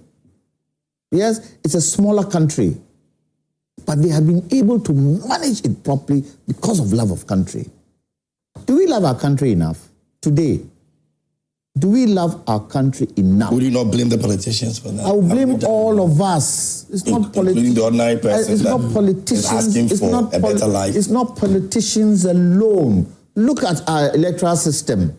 Yes, it's a smaller country, but they have been able to manage it properly because of love of country. Do we love our country enough today? Do we love our country enough? Would you not blame the politicians for that? I will blame all of us. It's not including the ordinary person. It's not politicians. Asking for a better life. It's not politicians alone. Look at our electoral system.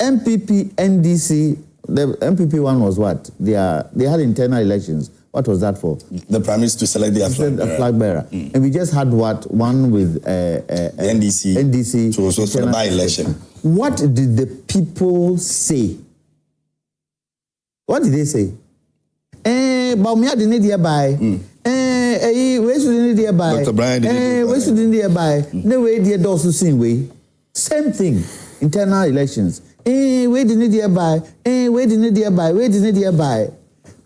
MPP, NDC. The MPP one was what? They had internal elections. What was that for? The Prime Minister to select their flag bearer. And we just had one with NDC. So for the by-election. What did the people say? What did they say? Baumia didn't hereby. Where should they hereby? Dr. Brian didn't where should they hereby? No way, dear Dawson same way. Same thing. Internal elections. Where didn't they hereby? Where didn't they hereby?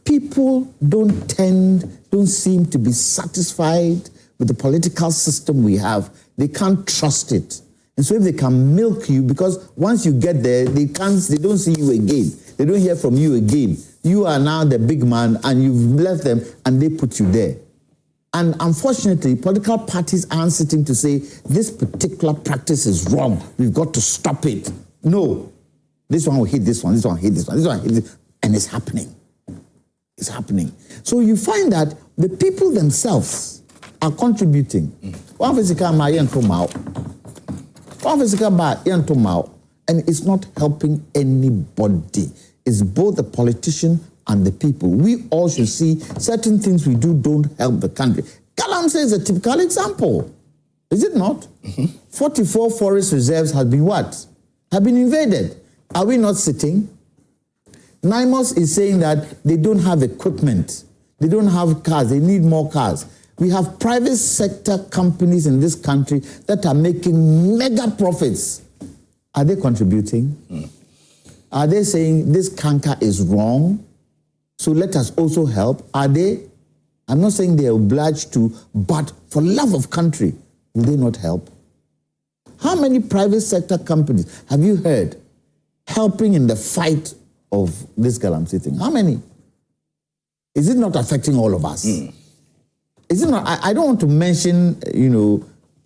People don't seem to be satisfied with the political system we have. They can't trust it. And so if they can milk you, because once you get there, they don't see you again. They don't hear from you again. You are now the big man and you've left them and they put you there. And unfortunately, political parties aren't sitting to say, this particular practice is wrong. We've got to stop it. No. This one will hit this one, this one will hit this one, this one will hit this. And it's happening. It's happening. So you find that the people themselves are contributing. One physical and it's not helping anybody. It's both the politician and the people. We all should see certain things we do don't help the country. Galamsey is a typical example. Is it not? 44 forest reserves have been what? Have been invaded. Are we not sitting? NIMOS is saying that they don't have equipment. They don't have cars. They need more cars. We have private sector companies in this country that are making mega profits. Are they contributing? Are they saying this canker is wrong, so let us also help? Are they? I'm not saying they are obliged to, but for love of country, will they not help? How many private sector companies have you heard helping in the fight of this Galamsey thing? How many? Is it not affecting all of us? Is it not? I don't want to mention,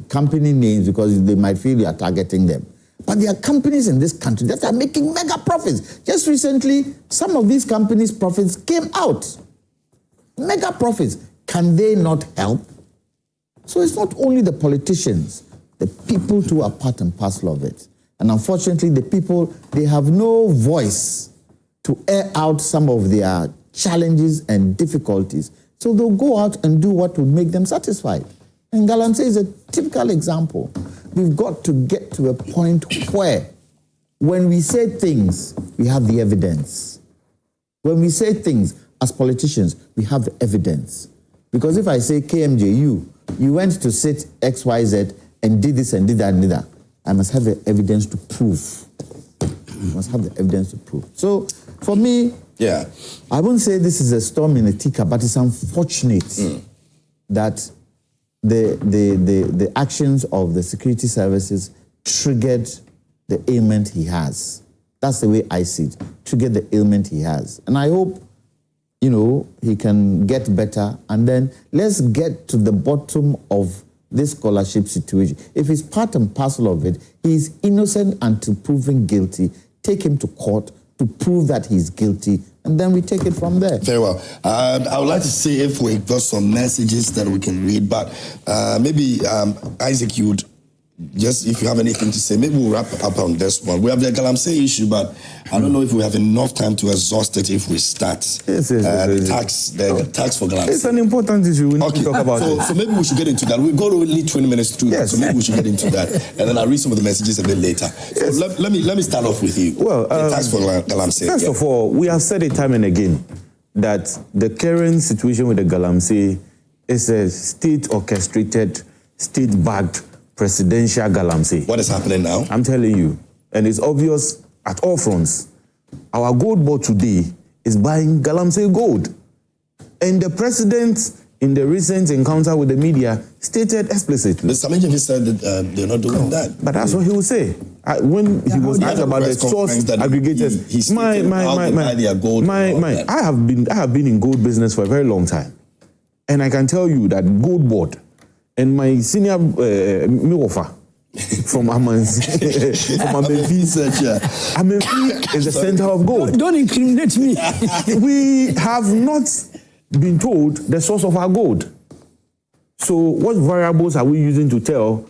company names because they might feel you are targeting them. But there are companies in this country that are making mega profits. Just recently, some of these companies' profits came out. Mega profits. Can they not help? So it's not only the politicians, the people too are part and parcel of it. And unfortunately, the people, they have no voice to air out some of their challenges and difficulties. So they'll go out and do what would make them satisfied. And Galamsey is a typical example. We've got to get to a point where when we say things, we have the evidence. When we say things as politicians, we have the evidence. Because if I say, KMJ, you went to sit XYZ and did this and did that and did that, I must have the evidence to prove. I must have the evidence to prove. So for me, I wouldn't say this is a storm in a teacup, but it's unfortunate that the actions of the security services triggered the ailment he has. That's the way I see it. Triggered the ailment he has. And I hope, he can get better. And then let's get to the bottom of this scholarship situation. If he's part and parcel of it, he's innocent until proven guilty. Take him to court to prove that he's guilty, and then we take it from there. Very well. I would like to see if we got some messages that we can read, but maybe Isaac, you would just, if you have anything to say, maybe we'll wrap up on this one. We have the Galamsey issue, but I don't know if we have enough time to exhaust it if we start. The tax for Galamsey. It's an important issue. We need to talk about it. So maybe we should get into that. We've got only 20 minutes to do that, so maybe we should get into that. And then I'll read some of the messages a bit later. So let me start off with you. Well, the tax for Galamsey. First of all, we have said it time and again that the current situation with the Galamsey is a state-orchestrated, state-backed presidential Galamsey. What is happening now? I'm telling you, and it's obvious at all fronts. Our gold board today is buying Galamsey gold. And the president, in the recent encounter with the media, stated explicitly. The Samajevi said that they're not doing that. But that's what he will say. When he was asked about the source aggregators, I have been in gold business for a very long time. And I can tell you that gold board and my senior Miwofa from Amenfi is the center of gold. Don't incriminate me. We have not been told the source of our gold. So what variables are we using to tell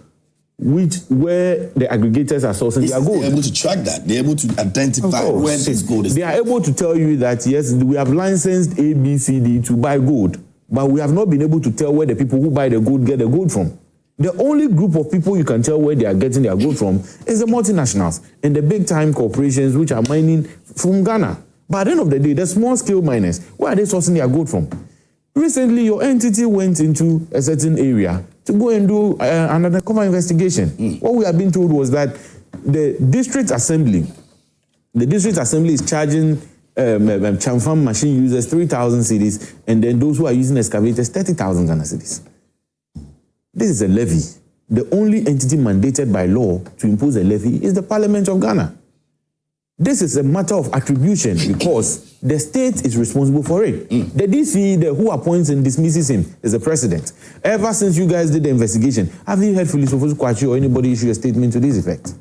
where the aggregators are sourcing their gold? They're able to track that. They're able to identify where this gold is. They are able to tell you that, yes, we have licensed A, B, C, D to buy gold. But we have not been able to tell where the people who buy the gold get the gold from. The only group of people you can tell where they are getting their gold from is the multinationals and the big-time corporations which are mining from Ghana. But at the end of the day, the small-scale miners, where are they sourcing their gold from? Recently, your entity went into a certain area to go and do an undercover investigation. What we have been told was that the district assembly is charging Chamfam machine users 3,000 cedis, and then those who are using excavators 30,000 Ghana cedis. This is a levy. The only entity mandated by law to impose a levy is the Parliament of Ghana. This is a matter of attribution because the state is responsible for it. The DC, who appoints and dismisses him, is the president. Ever since you guys did the investigation, have you heard Phyllis Ofosu-Kankam or anybody issue a statement to this effect?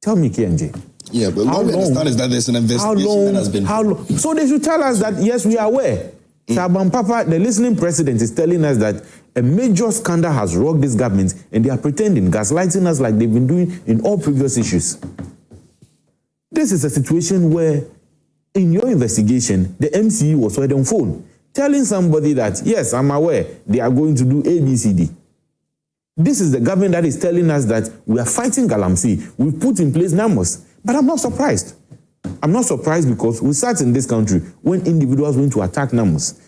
Tell me, KMJ. Yeah, but what we understand is that there's an investigation that has been... How long? So they should tell us that, yes, we are aware. Saban Papa, the listening president, is telling us that a major scandal has rocked this government and they are pretending, gaslighting us like they've been doing in all previous issues. This is a situation where, in your investigation, the MCE was heard on phone, telling somebody that, yes, I'm aware, they are going to do A, B, C, D. This is the government that is telling us that we are fighting Galamsey. We've put in place NIMOS. But I'm not surprised. I'm not surprised because we sat in this country when individuals went to attack Namus,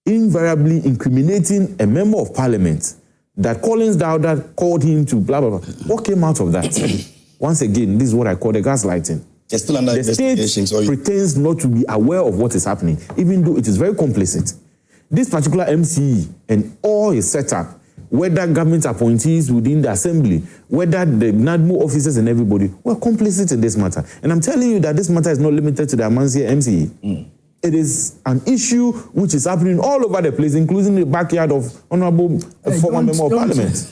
invariably incriminating a member of parliament that Collins Dowda called him to blah, blah, blah. What came out of that? Once again, this is what I call the gaslighting. It's still under investigation. The state pretends not to be aware of what is happening, even though it is very complicit. This particular MCE and all his setup, whether government appointees within the assembly, whether the NADMO officers and everybody, were complicit in this matter. And I'm telling you that this matter is not limited to the Amansia MCE. It is an issue which is happening all over the place, including the backyard of Honorable former Member of Parliament.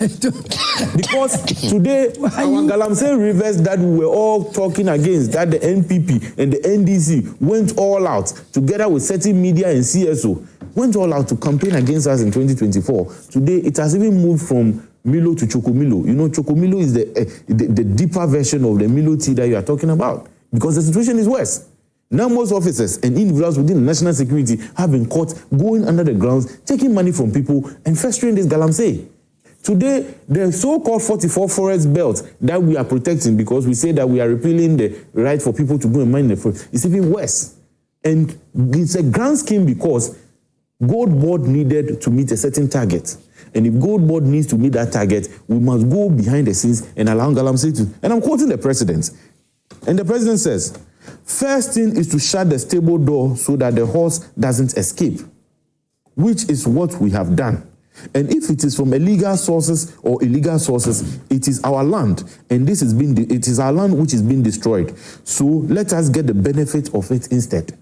Because today, our Galamsey rivers that we were all talking against, that the NPP and the NDC went all out, together with certain media and CSO, went all out to campaign against us in 2024. Today, it has even moved from Milo to Chokomilo. You know, Chokomilo is the deeper version of the Milo tea that you are talking about, because the situation is worse. Now most officers and individuals within the national security have been caught going under the grounds, taking money from people and festering this galamsey. Today, the so-called 44 forest belt that we are protecting because we say that we are repealing the right for people to go and mine the forest is even worse. And it's a grand scheme because Gold Board needed to meet a certain target. And if Gold Board needs to meet that target, we must go behind the scenes and allow galamsey to. And I'm quoting the president. And the president says, first thing is to shut the stable door so that the horse doesn't escape, which is what we have done. And if it is from illegal sources or illegal sources, it is our land, and it is our land which is being destroyed. So let us get the benefit of it instead.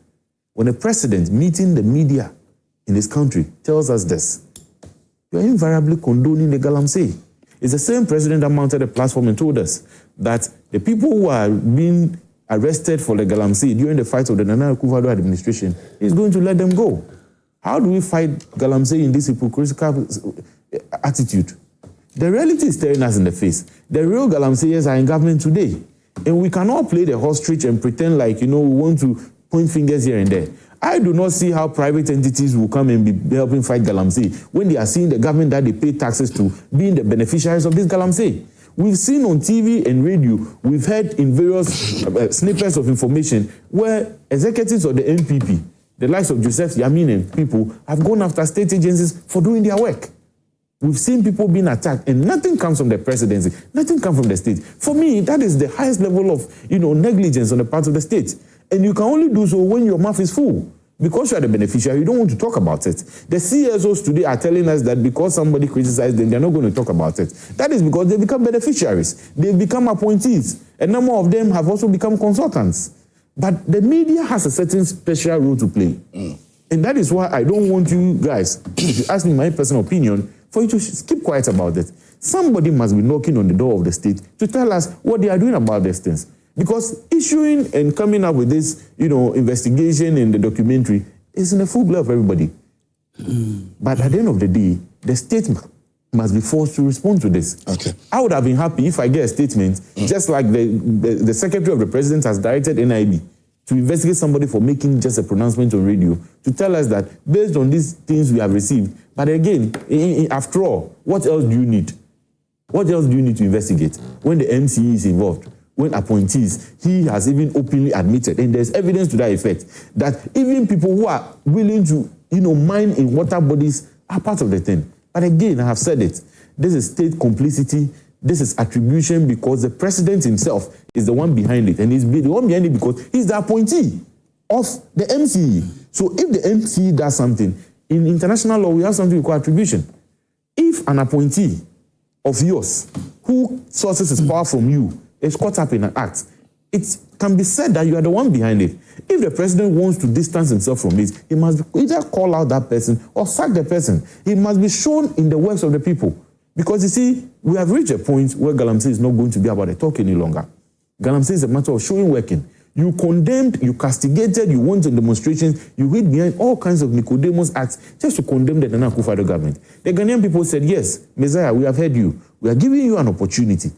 When a president meeting the media in this country tells us this, you are invariably condoning the galamsey. It's the same president that mounted a platform and told us that the people who are being arrested for the galamsey during the fight of the Nana Akufo-Addo administration is going to let them go. How do we fight galamsey in this hypocritical attitude? The reality is staring us in the face. The real galamseyers are in government today. And we cannot play the ostrich and pretend like, we want to point fingers here and there. I do not see how private entities will come and be helping fight galamsey when they are seeing the government that they pay taxes to being the beneficiaries of this galamsey. We've seen on TV and radio, we've heard in various snippets of information where executives of the NPP, the likes of Joseph Yamin and people, have gone after state agencies for doing their work. We've seen people being attacked, and nothing comes from the presidency, nothing comes from the state. For me, that is the highest level of negligence on the part of the state. And you can only do so when your mouth is full. Because you are the beneficiary, you don't want to talk about it. The CSOs today are telling us that because somebody criticized them, they're not going to talk about it. That is because they become beneficiaries. They become appointees. A number of them have also become consultants. But the media has a certain special role to play. And that is why I don't want you guys, if you ask me my personal opinion, for you to keep quiet about it. Somebody must be knocking on the door of the state to tell us what they are doing about these things. Because issuing and coming up with this, investigation in the documentary is in the full blood of everybody. But at the end of the day, the state must be forced to respond to this. Okay. I would have been happy if I get a statement, just like the Secretary of the President has directed NIB to investigate somebody for making just a pronouncement on radio, to tell us that based on these things we have received, but again, after all, what else do you need? What else do you need to investigate when the MCE is involved? When appointees, he has even openly admitted, and there's evidence to that effect, that even people who are willing to, mine in water bodies are part of the thing. But again, I have said it, this is state complicity, this is attribution because the president himself is the one behind it, and he's the one behind it because he's the appointee of the MCE. So if the MCE does something, in international law, we have something we call attribution. If an appointee of yours, who sources his power from you, is caught up in an act, it can be said that you are the one behind it. If the president wants to distance himself from it, he must either call out that person or sack the person. He must be shown in the works of the people. Because you see, we have reached a point where galamsey is not going to be about the talk any longer. Galamsey is a matter of showing working. You condemned, you castigated, you went on demonstrations, you hid behind all kinds of Nicodemus acts just to condemn the Nana Akufo-Addo government. The Ghanaian people said, yes, Messiah, we have heard you. We are giving you an opportunity.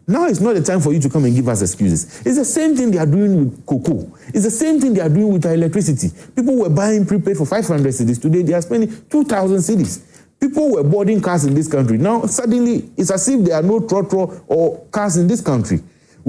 Now it's not the time for you to come and give us excuses. It's the same thing they are doing with cocoa. It's the same thing they are doing with our electricity. People were buying prepaid for 500 cedis. Today they are spending 2,000 cedis. People were boarding cars in this country. Now suddenly it's as if there are no trotro or cars in this country.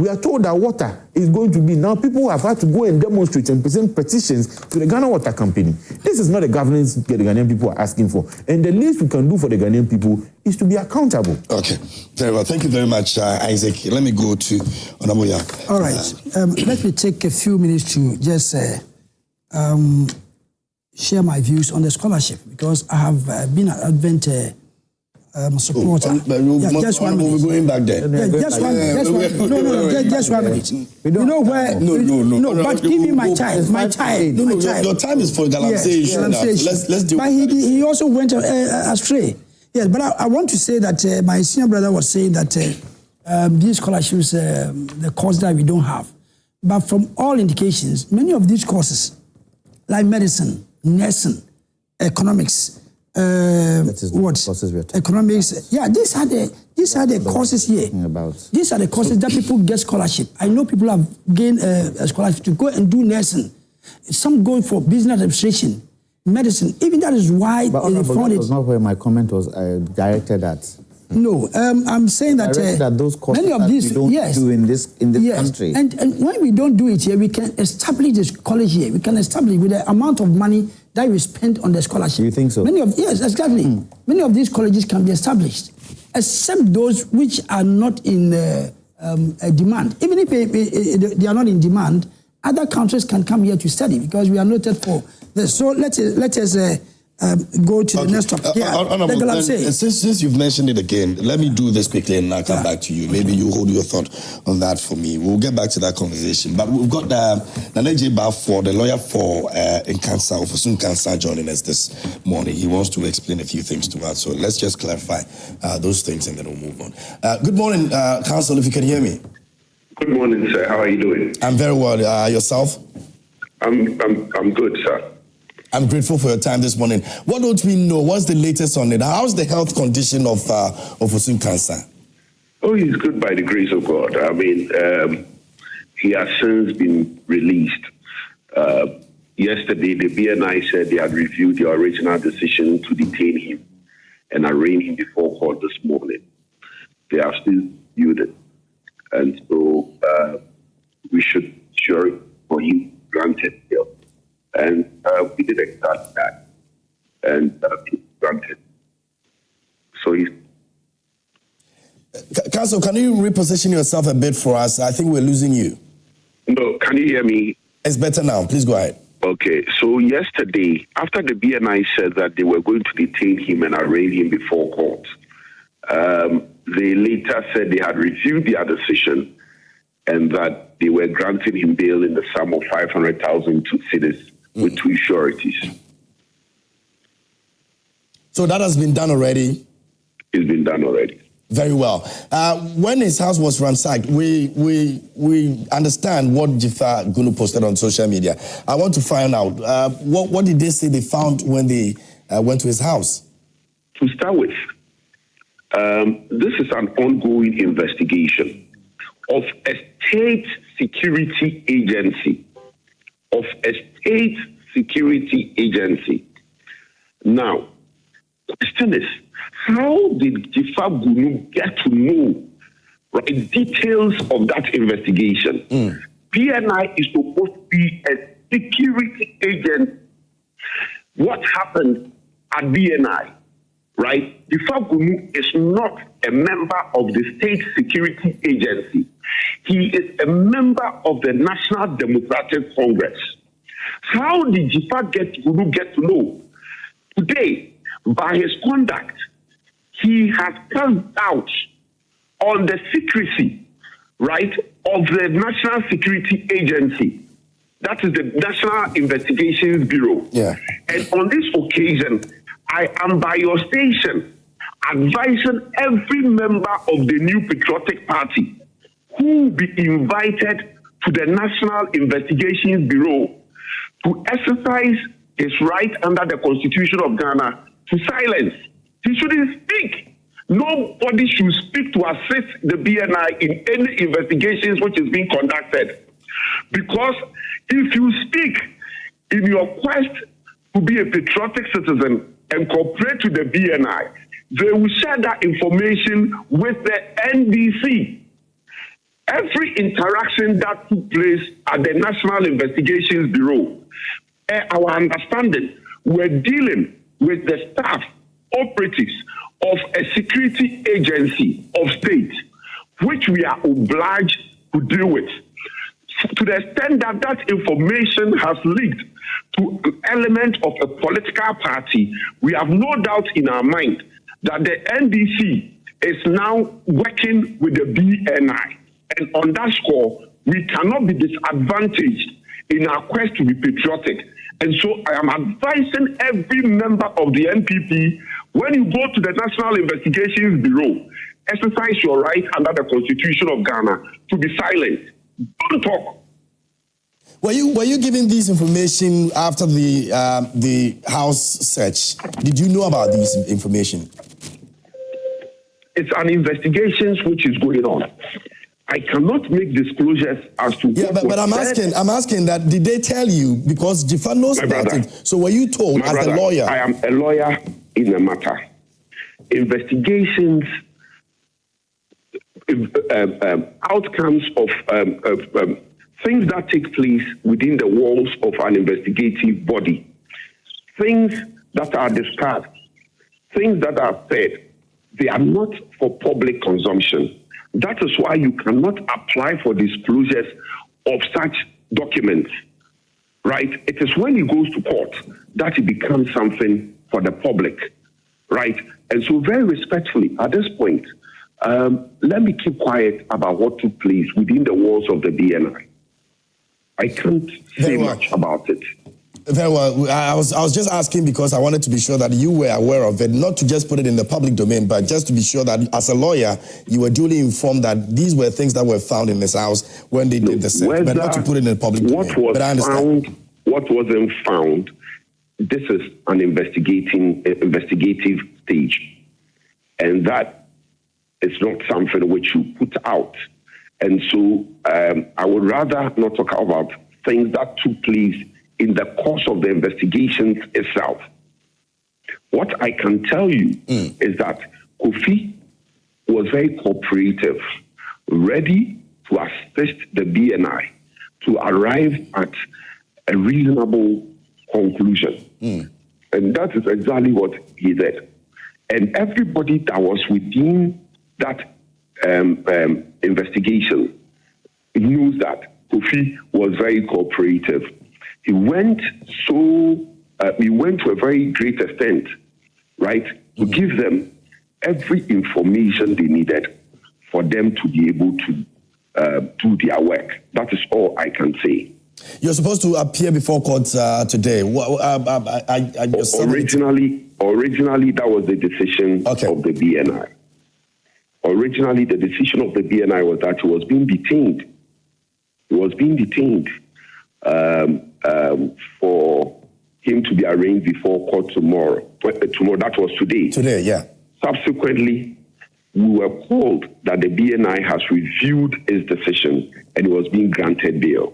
We are told that water is going to be, now people have had to go and demonstrate and present petitions to the Ghana Water Company. This is not a governance the Ghanaian people are asking for. And the least we can do for the Ghanaian people is to be accountable. Okay, very well. Thank you very much, Isaac. Let me go to Onamoya. All right. Let me take a few minutes to just share my views on the scholarship, because I have been an Advent supporter. Just 1 minute. We're going back there. Just 1 minute. Just 1 minute. You know where? No. But give me my time. My time. Your time is for galamsey. Let's do. But he also went astray. Yes, but I want to say that my senior brother was saying that these scholarships, the course that we don't have. But from all indications, many of these courses, like medicine, nursing, economics, economics. Yeah, these are the courses here. These are the courses that people get scholarship. I know people have gained a scholarship to go and do nursing. Some go for business administration, medicine. Even that is why they found it. That was not where my comment was directed at. No, I'm saying that those courses many of these we don't do in this country. And when we don't do it here, we can establish this college here. We can establish with the amount of money that we spend on the scholarship. You think so? Yes, exactly. Many of these colleges can be established, except those which are not in demand. Even if they are not in demand, other countries can come here to study, because we are noted for this. So let us go to the next topic. Since you've mentioned it again, let me do this quickly and I'll come back to you. Maybe you hold your thought on that for me. We'll get back to that conversation. But we've got Nanaje Bafo, the lawyer for counsel, ofosu-kankam, joining us this morning. He wants to explain a few things to us. So let's just clarify those things and then we'll move on. Good morning, counsel, if you can hear me. Good morning, sir. How are you doing? I'm very well. Yourself? I'm good, sir. I'm grateful for your time this morning. What don't we know? What's the latest on it? How's the health condition of ofosu-kankam? Oh, he's good by the grace of God. I mean, he has since been released. Yesterday, the BNI said they had reviewed the original decision to detain him and arraign him before court this morning. They have still reviewed it. And so we should sure for him granted bail. And we did exactly that. And granted. So he's... Counsel, can you reposition yourself a bit for us? I think we're losing you. No, can you hear me? It's better now. Please go ahead. Okay, so yesterday, after the BNI said that they were going to detain him and arraign him before court, they later said they had reviewed their decision and that they were granting him bail in the sum of 500,000 cedis with 2 sureties. So that has been done already? It's been done already. Very well. When his house was ransacked, we understand what Dzifa Gunu posted on social media. I want to find out, what did they say they found when they went to his house? To start with, this is an ongoing investigation of a state security agency. Now, the question is, how did Dzifa Gunu get to know details of that investigation? BNI is supposed to be a security agent. What happened at BNI, right? Dzifa Gunu is not a member of the state security agency. He is a member of the National Democratic Congress. How did Dzifa Gunu get to know? Today, by his conduct, he has cast doubt on the secrecy, right, of the National Security Agency. That is the National Investigations Bureau. Yeah. And on this occasion, I am by your station advising every member of the New Patriotic Party who will be invited to the National Investigations Bureau to exercise his right under the Constitution of Ghana to silence. He shouldn't speak. Nobody should speak to assist the BNI in any investigations which is being conducted. Because if you speak in your quest to be a patriotic citizen and cooperate to the BNI, they will share that information with the NDC. every interaction that took place at the National Investigations Bureau, our understanding, we're dealing with the staff, operatives of a security agency of state, which we are obliged to deal with. To the extent that that information has leaked to an element of a political party, we have no doubt in our mind that the NDC is now working with the BNI. And on that score, we cannot be disadvantaged in our quest to be patriotic. And so I am advising every member of the NPP, when you go to the National Investigations Bureau, exercise your right under the Constitution of Ghana to be silent. Don't talk. Were you given this information after the house search? Did you know about this information? It's an investigation which is going on. I cannot make disclosures as to but I'm asking that, did they tell you? Because Dzifa knows about it. So were you told as a lawyer? I am a lawyer in the matter. Investigations, outcomes of things that take place within the walls of an investigative body, things that are discussed, things that are said, they are not for public consumption. That is why you cannot apply for disclosures of such documents, right? It is when it goes to court that it becomes something for the public, right? And so very respectfully, at this point, let me keep quiet about what took place within the walls of the BNI. I can't say much about it. Very well. I was just asking because I wanted to be sure that you were aware of it, not to just put it in the public domain, but just to be sure that as a lawyer, you were duly informed that these were things that were found in this house when they did the search, but not to put it in the public domain. But I understand. What wasn't found, this is an investigative stage, and that is not something which you put out. And so I would rather not talk about things that took place in the course of the investigations itself. What I can tell you is that Kofi was very cooperative, ready to assist the BNI to arrive at a reasonable conclusion. And that is exactly what he did. And everybody that was within that investigation knows that Kofi was very cooperative. He went to a very great extent, right, to give them every information they needed for them to be able to do their work. That is all I can say. You're supposed to appear before court today. Originally, that was the decision of the BNI. Originally, the decision of the BNI was that he was being detained. He was being detained for him to be arraigned before court tomorrow. That was today. Today, yeah. Subsequently, we were told that the BNI has reviewed his decision and he was being granted bail.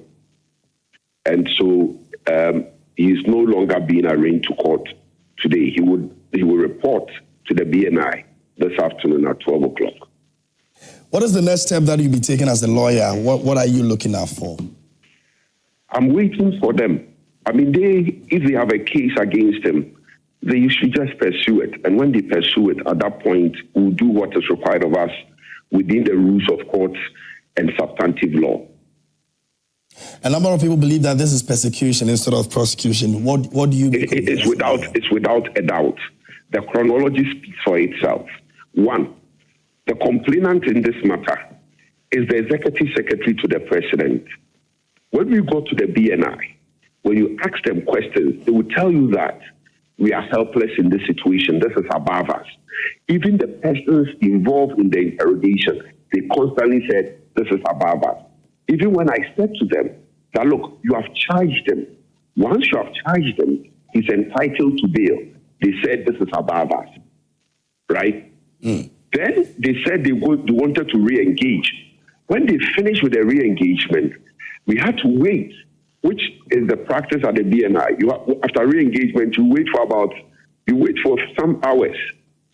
And so he is no longer being arraigned to court today. He will report to the BNI this afternoon at 12 o'clock. What is the next step that you'll be taking as a lawyer? What are you looking out for? I'm waiting for them. I mean, if they have a case against him, they should just pursue it. And when they pursue it, at that point, we'll do what is required of us within the rules of courts and substantive law. A number of people believe that this is persecution instead of prosecution. What do you? It's without a doubt. The chronology speaks for itself. One, the complainant in this matter is the executive secretary to the president. When we go to the BNI, when you ask them questions, they will tell you that we are helpless in this situation. This is above us. Even the persons involved in the interrogation, they constantly said, this is above us. Even when I said to them that, look, you have charged him. Once you have charged him, he's entitled to bail. They said, this is above us, right? Then they said they wanted to re-engage. When they finished with the re-engagement, we had to wait, which is the practice at the BNI. After re-engagement, you wait for some hours.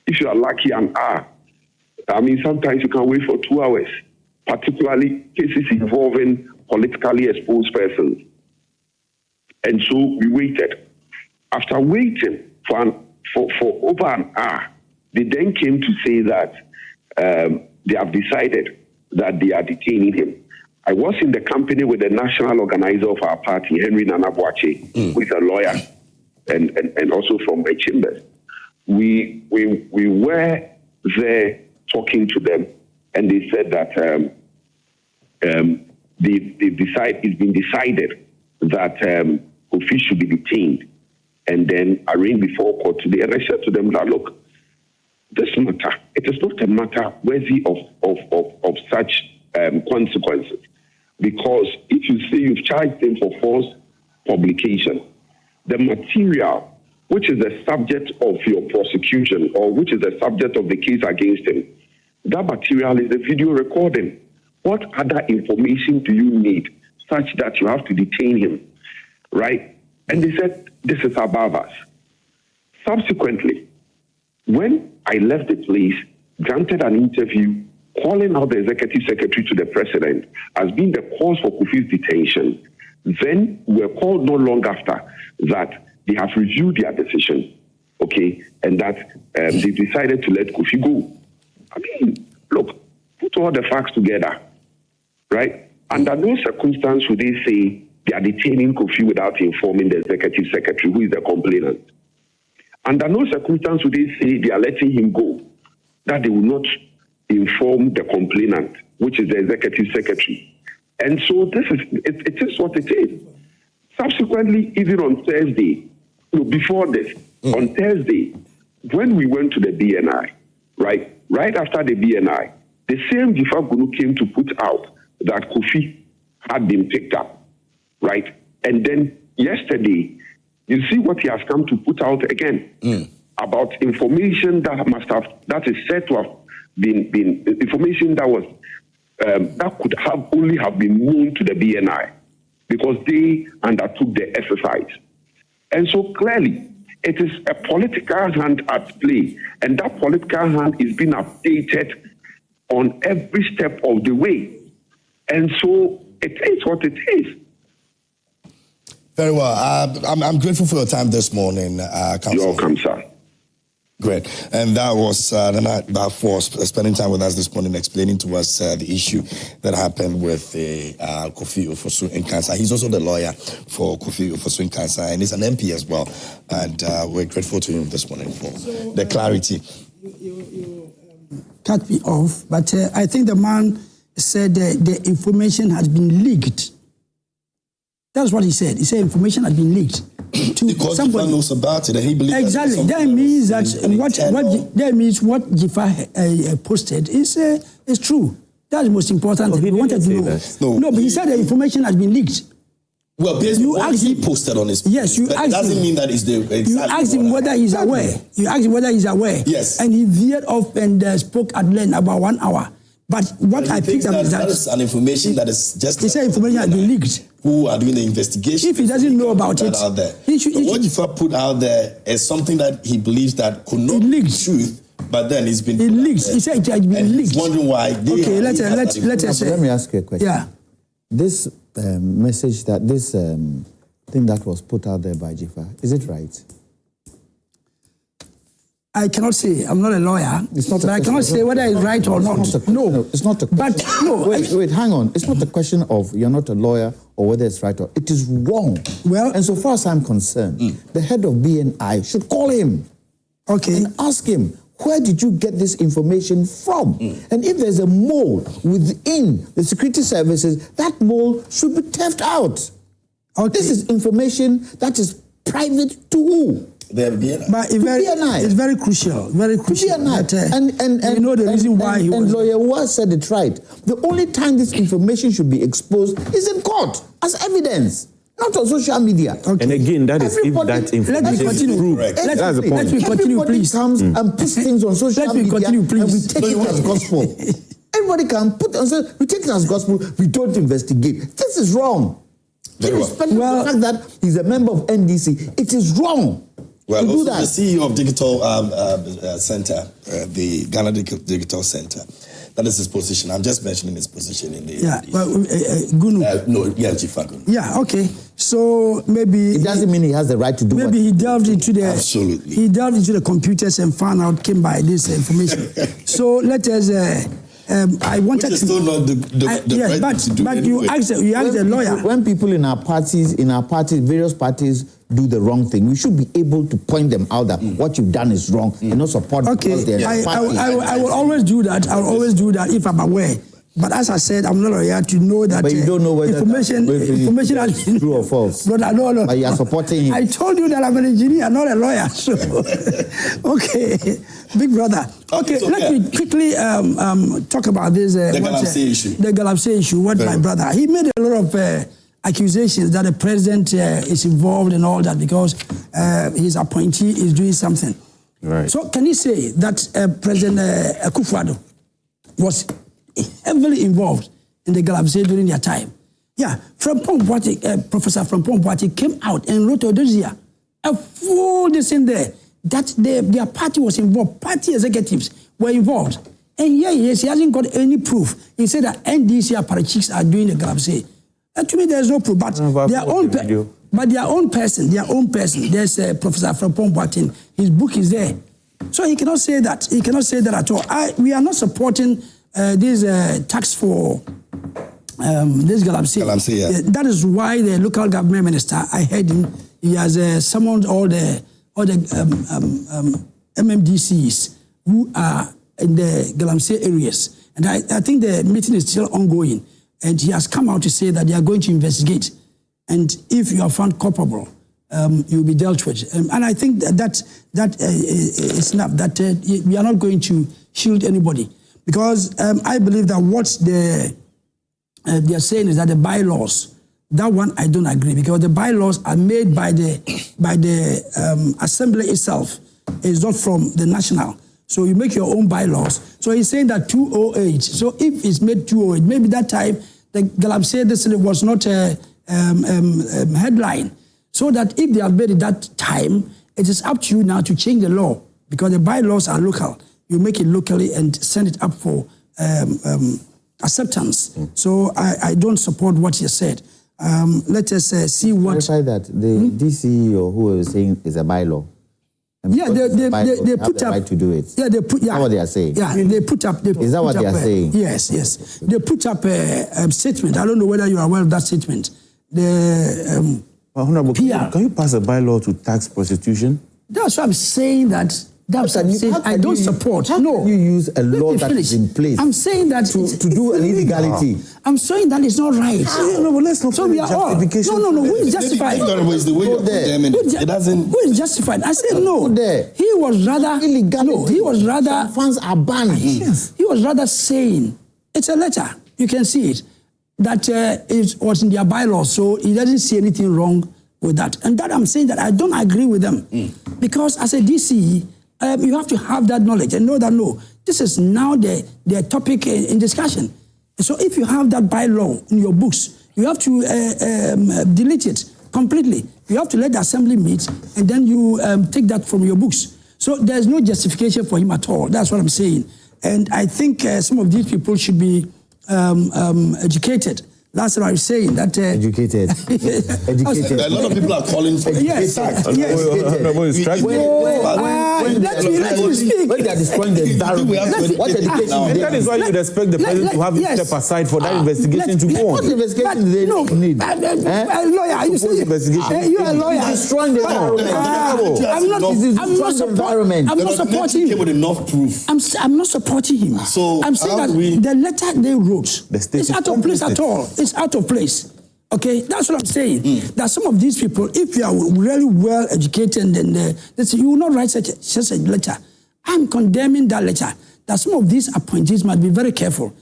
If you are lucky, an hour. I mean, sometimes you can wait for 2 hours. particularly cases involving politically exposed persons. And so we waited. After waiting for over an hour, they then came to say that they have decided that they are detaining him. I was in the company with the national organizer of our party, Henry Nana Boakye, who is a lawyer and also from my chambers. We were there talking to them, and they said that it's been decided that Kofi should be detained and then arraigned before court today. And I said to them that, look, this matter, it is not a matter worthy of such consequences. Because if you say you've charged him for false publication, the material which is the subject of your prosecution or which is the subject of the case against him, that material is the video recording. What other information do you need such that you have to detain him, right? And they said, this is above us. Subsequently, when I left the place, granted an interview, calling out the executive secretary to the president as being the cause for Kofi's detention, then we were called not long after that they have reviewed their decision, okay, and that they decided to let Kofi go. I mean, look, put all the facts together, right? Under no circumstance would they say they are detaining Kofi without informing the executive secretary, who is the complainant. Under no circumstance would they say they are letting him go, that they will not inform the complainant, which is the executive secretary. And so it is what it is. Subsequently, even on Thursday, before this, on Thursday, when we went to the BNI, right after the BNI, the same Dzifa Gunu came to put out that Kofi had been picked up, right? And then yesterday, you see what he has come to put out again about information that is said to have been information that was that could have only have been known to the BNI because they undertook the exercise. And so clearly, it is a political hand at play, and that political hand is being updated on every step of the way. And so it is what it is. Very well. I'm grateful for your time this morning, Counsel. You're welcome, sir. Great. And that was that for spending time with us this morning, explaining to us the issue that happened with Kofi ofosu-kankam. He's also the lawyer for Kofi ofosu-kankam, and he's an MP as well. And we're grateful to him this morning for the clarity. You cut me off, but I think the man said the information has been leaked. That's what he said. He said information has been leaked to because somebody. Dzifa knows about it, and he believes exactly. That means that what Dzifa posted is true. That's the most important thing. We wanted to know. No, but he said the information has been leaked. Well, based on what he posted on his page, yes, you asked doesn't him, mean that is the exactly. You asked him whether he's aware. You asked him whether he's aware. Yes, and he veered off and spoke at length about 1 hour. But what I picked up is that is an information that is just. He said information has been leaked. Who are doing the investigation? If he doesn't know about it, out there. What Dzifa put out there is something that he believes that could not be truth, but then it's been. It leaked. He said it has been leaked. He's wondering why. Let me ask you a question. Yeah. This message that this thing that was put out there by Dzifa, is it right? I cannot say. I'm not a lawyer. It's not. But I cannot say whether it's right or not. No, it's not a question. But no. Wait, hang on. It's not a question of you're not a lawyer or whether it's right or it is wrong. Well, and so far as I'm concerned, the head of BNI should call him, and ask him, where did you get this information from? And if there's a mole within the security services, that mole should be theft out. This is information that is private to who? But it's very crucial, very crucial. And you know the reason why he was. And lawyer was said it right. The only time this information should be exposed is in court as evidence, not on social media. And again, that is if that information is true. That's the point. Let me continue, Everybody please. comes and puts things on social media, and we take it as gospel. Everybody can put on social. We take it as gospel. We don't investigate. This is wrong. Irrespective of the fact that he's a member of NDC, it is wrong. Well, also the CEO of Digital Center, the Ghana Digital Center, That is his position. I'm just mentioning his position in the Gunu. Dzifa Gunu. Yeah, okay. So maybe it doesn't mean he has the right to do. Maybe he delved into the absolutely. He delved into the computers and found out, came by this information. So let us. I wanted Which is to. still not the yes, right to do but anyway. you asked the lawyer. When people in our parties, various parties do the wrong thing, we should be able to point them out that what you've done is wrong and not support. Okay, I will always do that. I will always do that if I'm aware. But as I said, I'm not a lawyer to know that. But you don't know whether information has been true or false. But I know. But you are supporting him. I told you that I'm an engineer, not a lawyer. So, okay, big brother. Okay, let me quickly talk about this. The Galamsey issue. The Galamsey issue. What my brother? He made a lot of accusations that the president is involved in all that because his appointee is doing something. Right. So can you say that President Akufo-Addo was heavily involved in the Galamsey during their time? Yeah, Professor Frimpong Boakye came out and wrote a full this in there that their party was involved, party executives were involved. And here he is, he hasn't got any proof. He said that NDC apparatchiks are doing the Galamsey. To me, there's no proof, but their own person, there's Professor Frimpong Boakye, his book is there. So he cannot say that. He cannot say that at all. We are not supporting this tax for this Galamsey. Yeah. That is why the local government minister, I heard him, he has summoned all the MMDCs who are in the Galamsey areas. And I think the meeting is still ongoing. And he has come out to say that they are going to investigate. And if you are found culpable, you'll be dealt with. And I think that is enough, that we are not going to shield anybody. Because I believe that what they are saying is that the bylaws, that one I don't agree, because the bylaws are made by the assembly itself. It's not from the national. So you make your own bylaws. So he's saying that 208. So if it's made 208, maybe that time the Galamsey this was not a headline. So that if they have made it that time, it is up to you now to change the law, because the bylaws are local. You make it locally and send it up for acceptance. So I don't support what you said. Let us see what... Clarify that. The DCE or who was saying is a bylaw. Yeah, they put the up... right to do it. Yeah, they put... Yeah, that's what they are saying. Yeah, they put up... Is that what they are saying? Yes. They put up a statement. I don't know whether you are aware of that statement. The... Honorable, can you pass a bylaw to tax prostitution? That's what I'm saying that... I don't support. How can you use a law that is in place? I'm saying that to do an illegality. I'm saying that it's not right. No, but let's not. So we are all. No. Who is justified? It doesn't. Who is justified? I said no. He was rather illegality. No, he was rather. Some funds are banned. Yes. He was rather saying it's a letter. You can see it that it was in their bylaws, so he doesn't see anything wrong with that. And that I'm saying that I don't agree with them because as a DCE. You have to have that knowledge and know that, no, this is now the topic in discussion. So if you have that bylaw in your books, you have to delete it completely. You have to let the assembly meet and then you take that from your books. So there's no justification for him at all. That's what I'm saying. And I think some of these people should be educated. That's what I was saying. That educated. Educated. A lot of people are calling for yes. Let me speak. When they are destroying the environment, what education? That is why you would expect the president to have step aside for that investigation to go on. What investigation do they need? A lawyer, you say you're a lawyer. Destroying the environment. I'm not supporting him. With enough proof. I'm not supporting him. So I'm saying that the letter they wrote is out of place at all. It's out of place. Okay, that's what I'm saying. That some of these people, if you are really well educated, then you will not write such a letter. I'm condemning that letter. That some of these appointees must be very careful.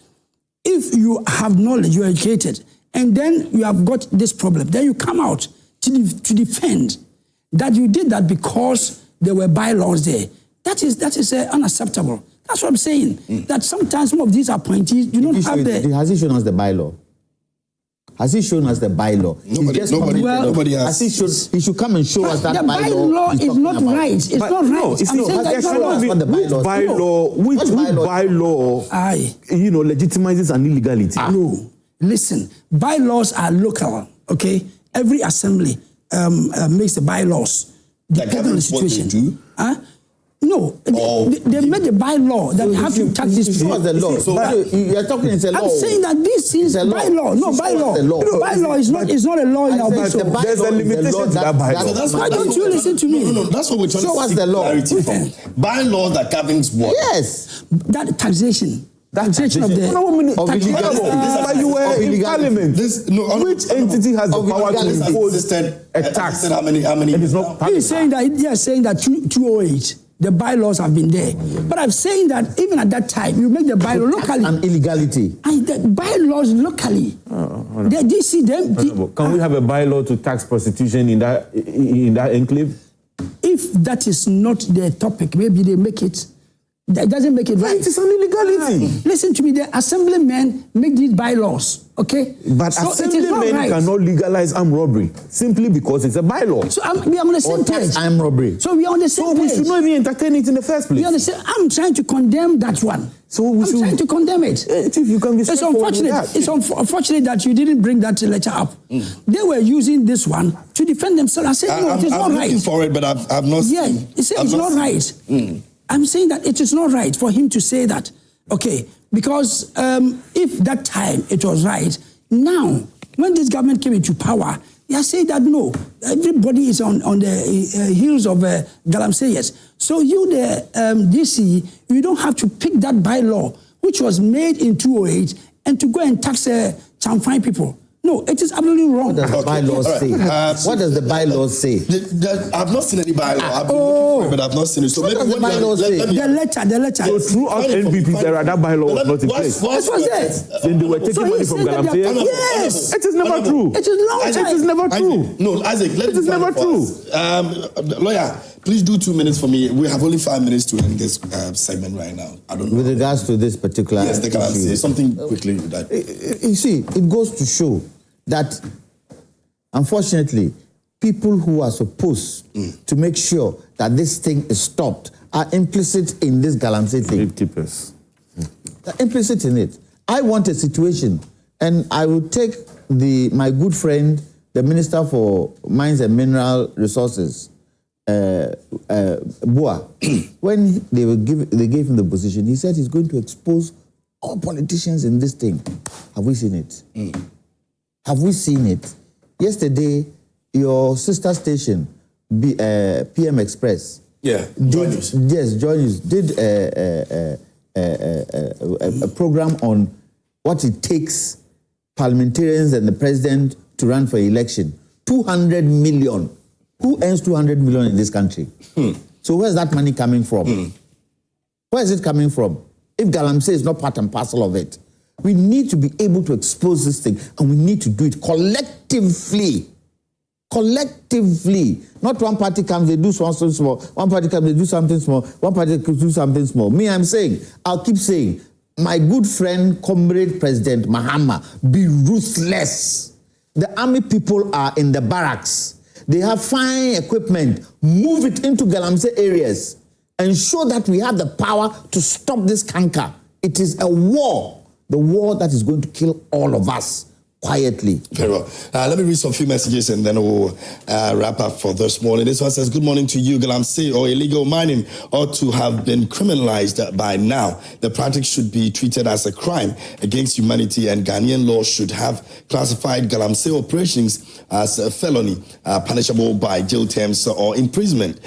If you have knowledge, you are educated, and then you have got this problem, then you come out to defend that you did that because there were bylaws there. That is unacceptable. That's what I'm saying. That sometimes some of these appointees do not have the... Has he shown us the bylaw? Has he shown us the bylaw? Nobody has. Has he shown? He should come and show us that the bylaw is not right. It's not right. No, it's not. Which bylaw, legitimizes an illegality? No. Listen, bylaws are local, okay? Every assembly makes the bylaws depending on the situation. What they do? No, they made a bylaw that have to tax these people. What's the law? So you're talking it's a law. I'm saying that this is bylaw. No, bylaw. Bylaw is not a law in our book. There's a limitation to that bylaw. So why don't you listen to me? No, that's what we're trying to seek clarity from. Bylaw that governs what? Yes. That taxation. Taxation of the... But you were in parliament. Which entity has the power to impose a tax? How many? It is not He's saying that 208. The bylaws have been there. But I'm saying that even at that time, you make the bylaw locally. An illegality. And the bylaws locally. They see them. Can we have a bylaw to tax prostitution in that enclave? If that is not the topic, maybe they make it. That doesn't make it right. It is an illegality. Listen to me, the assemblymen make these bylaws, okay? But so assemblymen cannot legalize armed robbery simply because it's a bylaw. So we are on the same page. Armed robbery. So we are on the same page. So we should not even entertain it in the first place. You understand? I'm trying to condemn that one. I'm trying to condemn it. Chief, you can be it's unfortunate. It's unfortunate that you didn't bring that letter up. They were using this one to defend themselves. I said, no, it is not right. I'm looking for it, but I've not seen it. Yeah, he said it's not right. I'm saying that it is not right for him to say that. Okay, because if that time it was right, now, when this government came into power, they are saying that no, everybody is on the heels of Galamseyers. So you, the DC, you don't have to pick that bylaw, which was made in 208, and to go and tax Chamfine people. No, it is absolutely wrong. What does the bylaw say? What does the bylaw say? I've not seen any bylaw. I've been looking for it, but I've not seen it. So what does the bylaw say? The letter. So throughout NPP's era, that bylaw was not in place. It was there. Then they were taking money from Galamseyers? Yes. It is never true. It is long time. It is never true. No, Isaac, let it is never true. Lawyer, please do 2 minutes for me. We have only 5 minutes to end this segment right now. I don't know. With regards to this particular yes, they can say something quickly. You see, it goes to show that, unfortunately, people who are supposed to make sure that this thing is stopped are implicit in this Galamsey thing. Gatekeepers. They're implicit in it. I want a situation, and I will take my good friend, the Minister for Mines and Mineral Resources, Boa, when they gave him the position, he said he's going to expose all politicians in this thing. Have we seen it? Have we seen it? Yesterday, your sister station, PM Express, Joy News. Yes, Joy News did a program on what it takes parliamentarians and the president to run for election. 200 million. Who earns 200 million in this country? So where's that money coming from? Where is it coming from? If Galamsey is not part and parcel of it, we need to be able to expose this thing, and we need to do it collectively. Collectively. Not one party comes, they do something small. One party comes, they do something small. One party comes, do something small. Me, I'll keep saying, my good friend, comrade President Mahama, be ruthless. The army people are in the barracks. They have fine equipment. Move it into Galamsey areas and show that we have the power to stop this canker. It is a war. The war that is going to kill all of us quietly. Very well. Let me read some few messages and then we'll wrap up for this morning. This one says, good morning to you. Galamsey or illegal mining ought to have been criminalized by now. The practice should be treated as a crime against humanity, and Ghanaian law should have classified Galamsey operations as a felony, punishable by jail terms or imprisonment.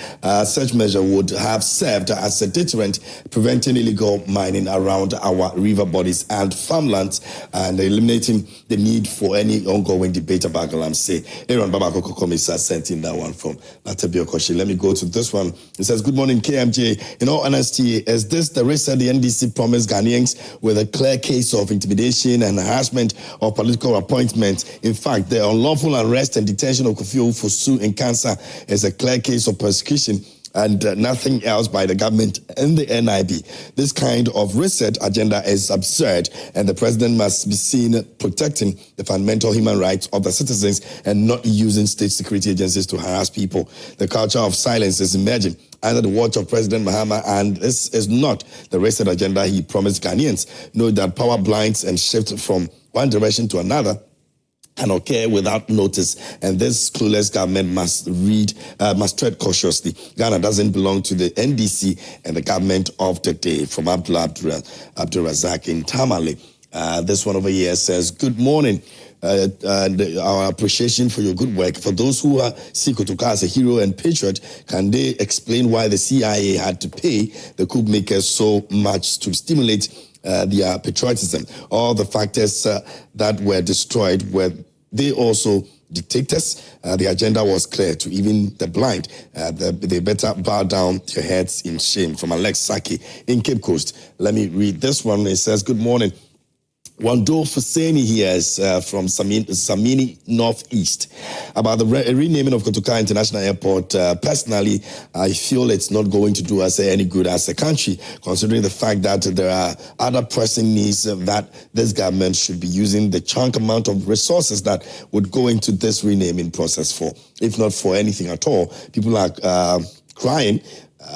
Such measure would have served as a deterrent, preventing illegal mining around our river bodies and farmlands, and eliminating the need for any ongoing debate about Galamsey. Aaron Babako Komisa sent in that one from Latabio Koshi. Let me go to this one. It says, good morning, KMJ. In all honesty, is this the risk that the NDC promised Ghanaians with a clear case of intimidation and harassment of political appointments? In fact, the unlawful arrest and detention of Kofi, ofosu-kankam is a clear case of persecution and nothing else by the government and the NIB. This kind of reset agenda is absurd, and the president must be seen protecting the fundamental human rights of the citizens and not using state security agencies to harass people. The culture of silence is emerging under the watch of President Mahama, and this is not the reset agenda he promised Ghanaians. Know that power blinds and shift from one direction to another can occur without notice, and this clueless government must tread cautiously. Ghana doesn't belong to the NDC and the government of the day. From Abdul-Razak in Tamale. This one over here says, good morning. Our appreciation for your good work. For those who see Kotoka as a hero and patriot, can they explain why the CIA had to pay the coup makers so much to stimulate their patriotism? All the factors that were destroyed, were they also dictators? The agenda was clear to even the blind. They better bow down their heads in shame. From Alex Saki in Cape Coast. Let me read this one. It says, good morning. Wando Fuseni here is from Samini Northeast. About the renaming of Kotoka International Airport, personally, I feel it's not going to do us any good as a country, considering the fact that there are other pressing needs that this government should be using the chunk amount of resources that would go into this renaming process for. If not for anything at all, people are crying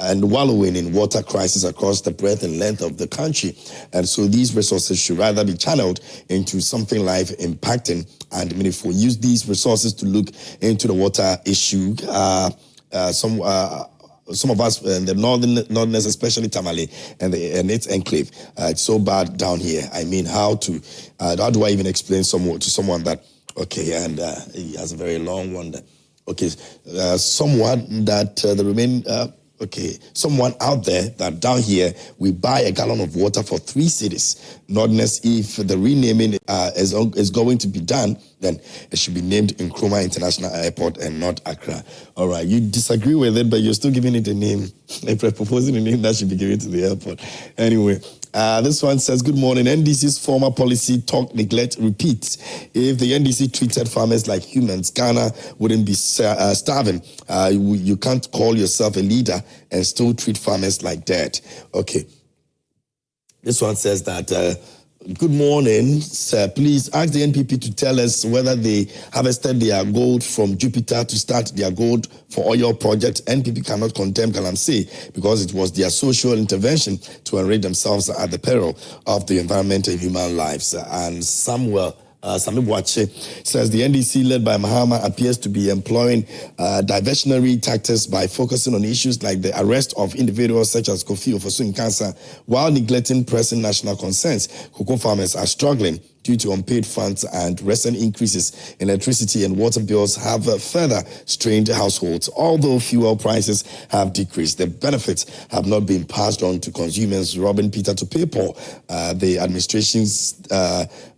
and wallowing in water crisis across the breadth and length of the country. And so these resources should rather be channeled into something life impacting and meaningful. Use these resources to look into the water issue. Some of us in the northerners, especially Tamale and its enclave, it's so bad down here. I mean, how do I even explain to someone that, okay, and he has a very long one that, okay, someone that the remain, someone out there that down here, we buy a gallon of water for 3 cedis. Northerners, if the renaming is going to be done, then it should be named Nkrumah International Airport and not Accra. All right, you disagree with it, but you're still giving it a name. They're proposing a name that should be given to the airport. Anyway, this one says, good morning. NDC's former policy, talk, neglect, repeat. If the NDC treated farmers like humans, Ghana wouldn't be starving. You can't call yourself a leader and still treat farmers like that. Okay. This one says that, good morning, sir. Please ask the NPP to tell us whether they harvested their gold from Jupiter to start their gold for oil project. NPP cannot condemn Galamsey because it was their social intervention to enrich themselves at the peril of the environment and human lives. And Samuel Buache says the NDC led by Mahama appears to be employing diversionary tactics by focusing on issues like the arrest of individuals such as Kofi, ofosu-kankam, while neglecting pressing national concerns. Cocoa farmers are struggling due to unpaid funds, and recent increases in electricity and water bills have further strained households. Although fuel prices have decreased, the benefits have not been passed on to consumers. Robin Peter to pay Paul. The administration's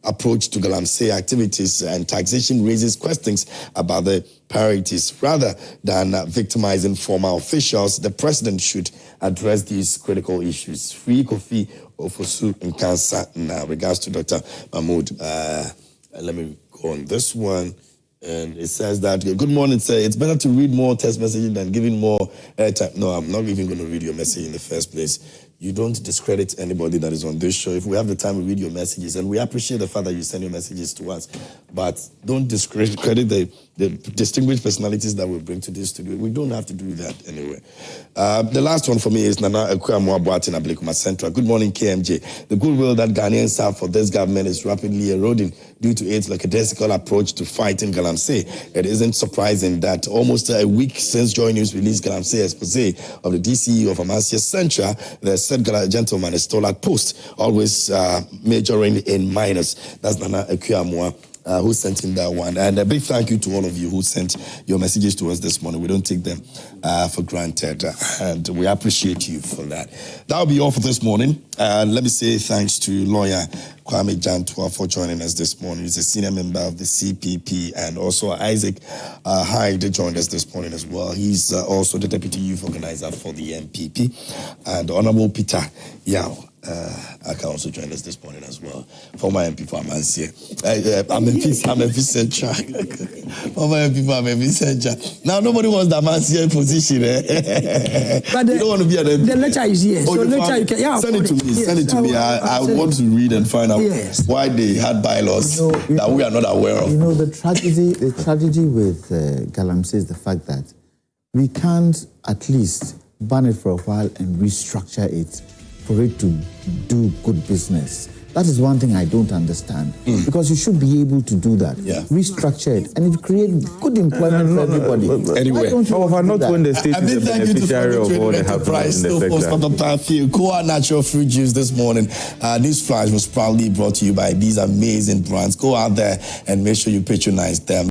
approach to Galamsey activities and taxation raises questions about the priorities. Rather than victimizing former officials, the president should address these critical issues. Free Kofi, ofosu-kankam. Now, regards to Dr. Mahmoud, let me go on this one. And it says that, good morning, sir. It's better to read more text messages than giving more airtime. No, I'm not even going to read your message in the first place. You don't discredit anybody that is on this show. If we have the time, we read your messages. And we appreciate the fact that you send your messages to us. But don't discredit the distinguished personalities that we bring to this studio. We don't have to do that anyway. The last one for me is Nana Ekuamuabuat in Ablekuma Central. Good morning, KMJ. The goodwill that Ghanaians have for this government is rapidly eroding due to its lackadaisical approach to fighting Galamsey. It isn't surprising that almost a week since Joy News released Galamsey expose of the DCE of Amasia Central, the said gentleman is still at post, always majoring in minors. That's Nana Ekuamuabuat. Who sent in that one. And a big thank you to all of you who sent your messages to us this morning. We don't take them for granted, and we appreciate you for that. That'll be all for this morning. Let me say thanks to lawyer Kwame Jantuah for joining us this morning. He's a senior member of the CPP, and also Isaac Hyde joined us this morning as well. He's also the deputy youth organizer for the MPP, and Honorable Peter Yao I can also join us this morning as well. Former MP for Amansie. I'm MP Central. Former MP for Amansie Central. Now nobody wants the Amansie position. But you don't want to be an MP. The letter is here. Oh, so letter you can, send it to me. Yes, send it to me. I want to read and find out why they had bylaws that we are not aware of. You know, the tragedy with Galamsey is the fact that we can't at least ban it for a while and restructure it for it to do good business. That is one thing I don't understand. Because you should be able to do that. Yeah. Restructure it and it creates good employment for everybody. Anyway, not when the state is a beneficiary of all that happens in the sector. Koa Natural Fruit Juice this morning. This flash was proudly brought to you by these amazing brands. Go out there and make sure you patronize them.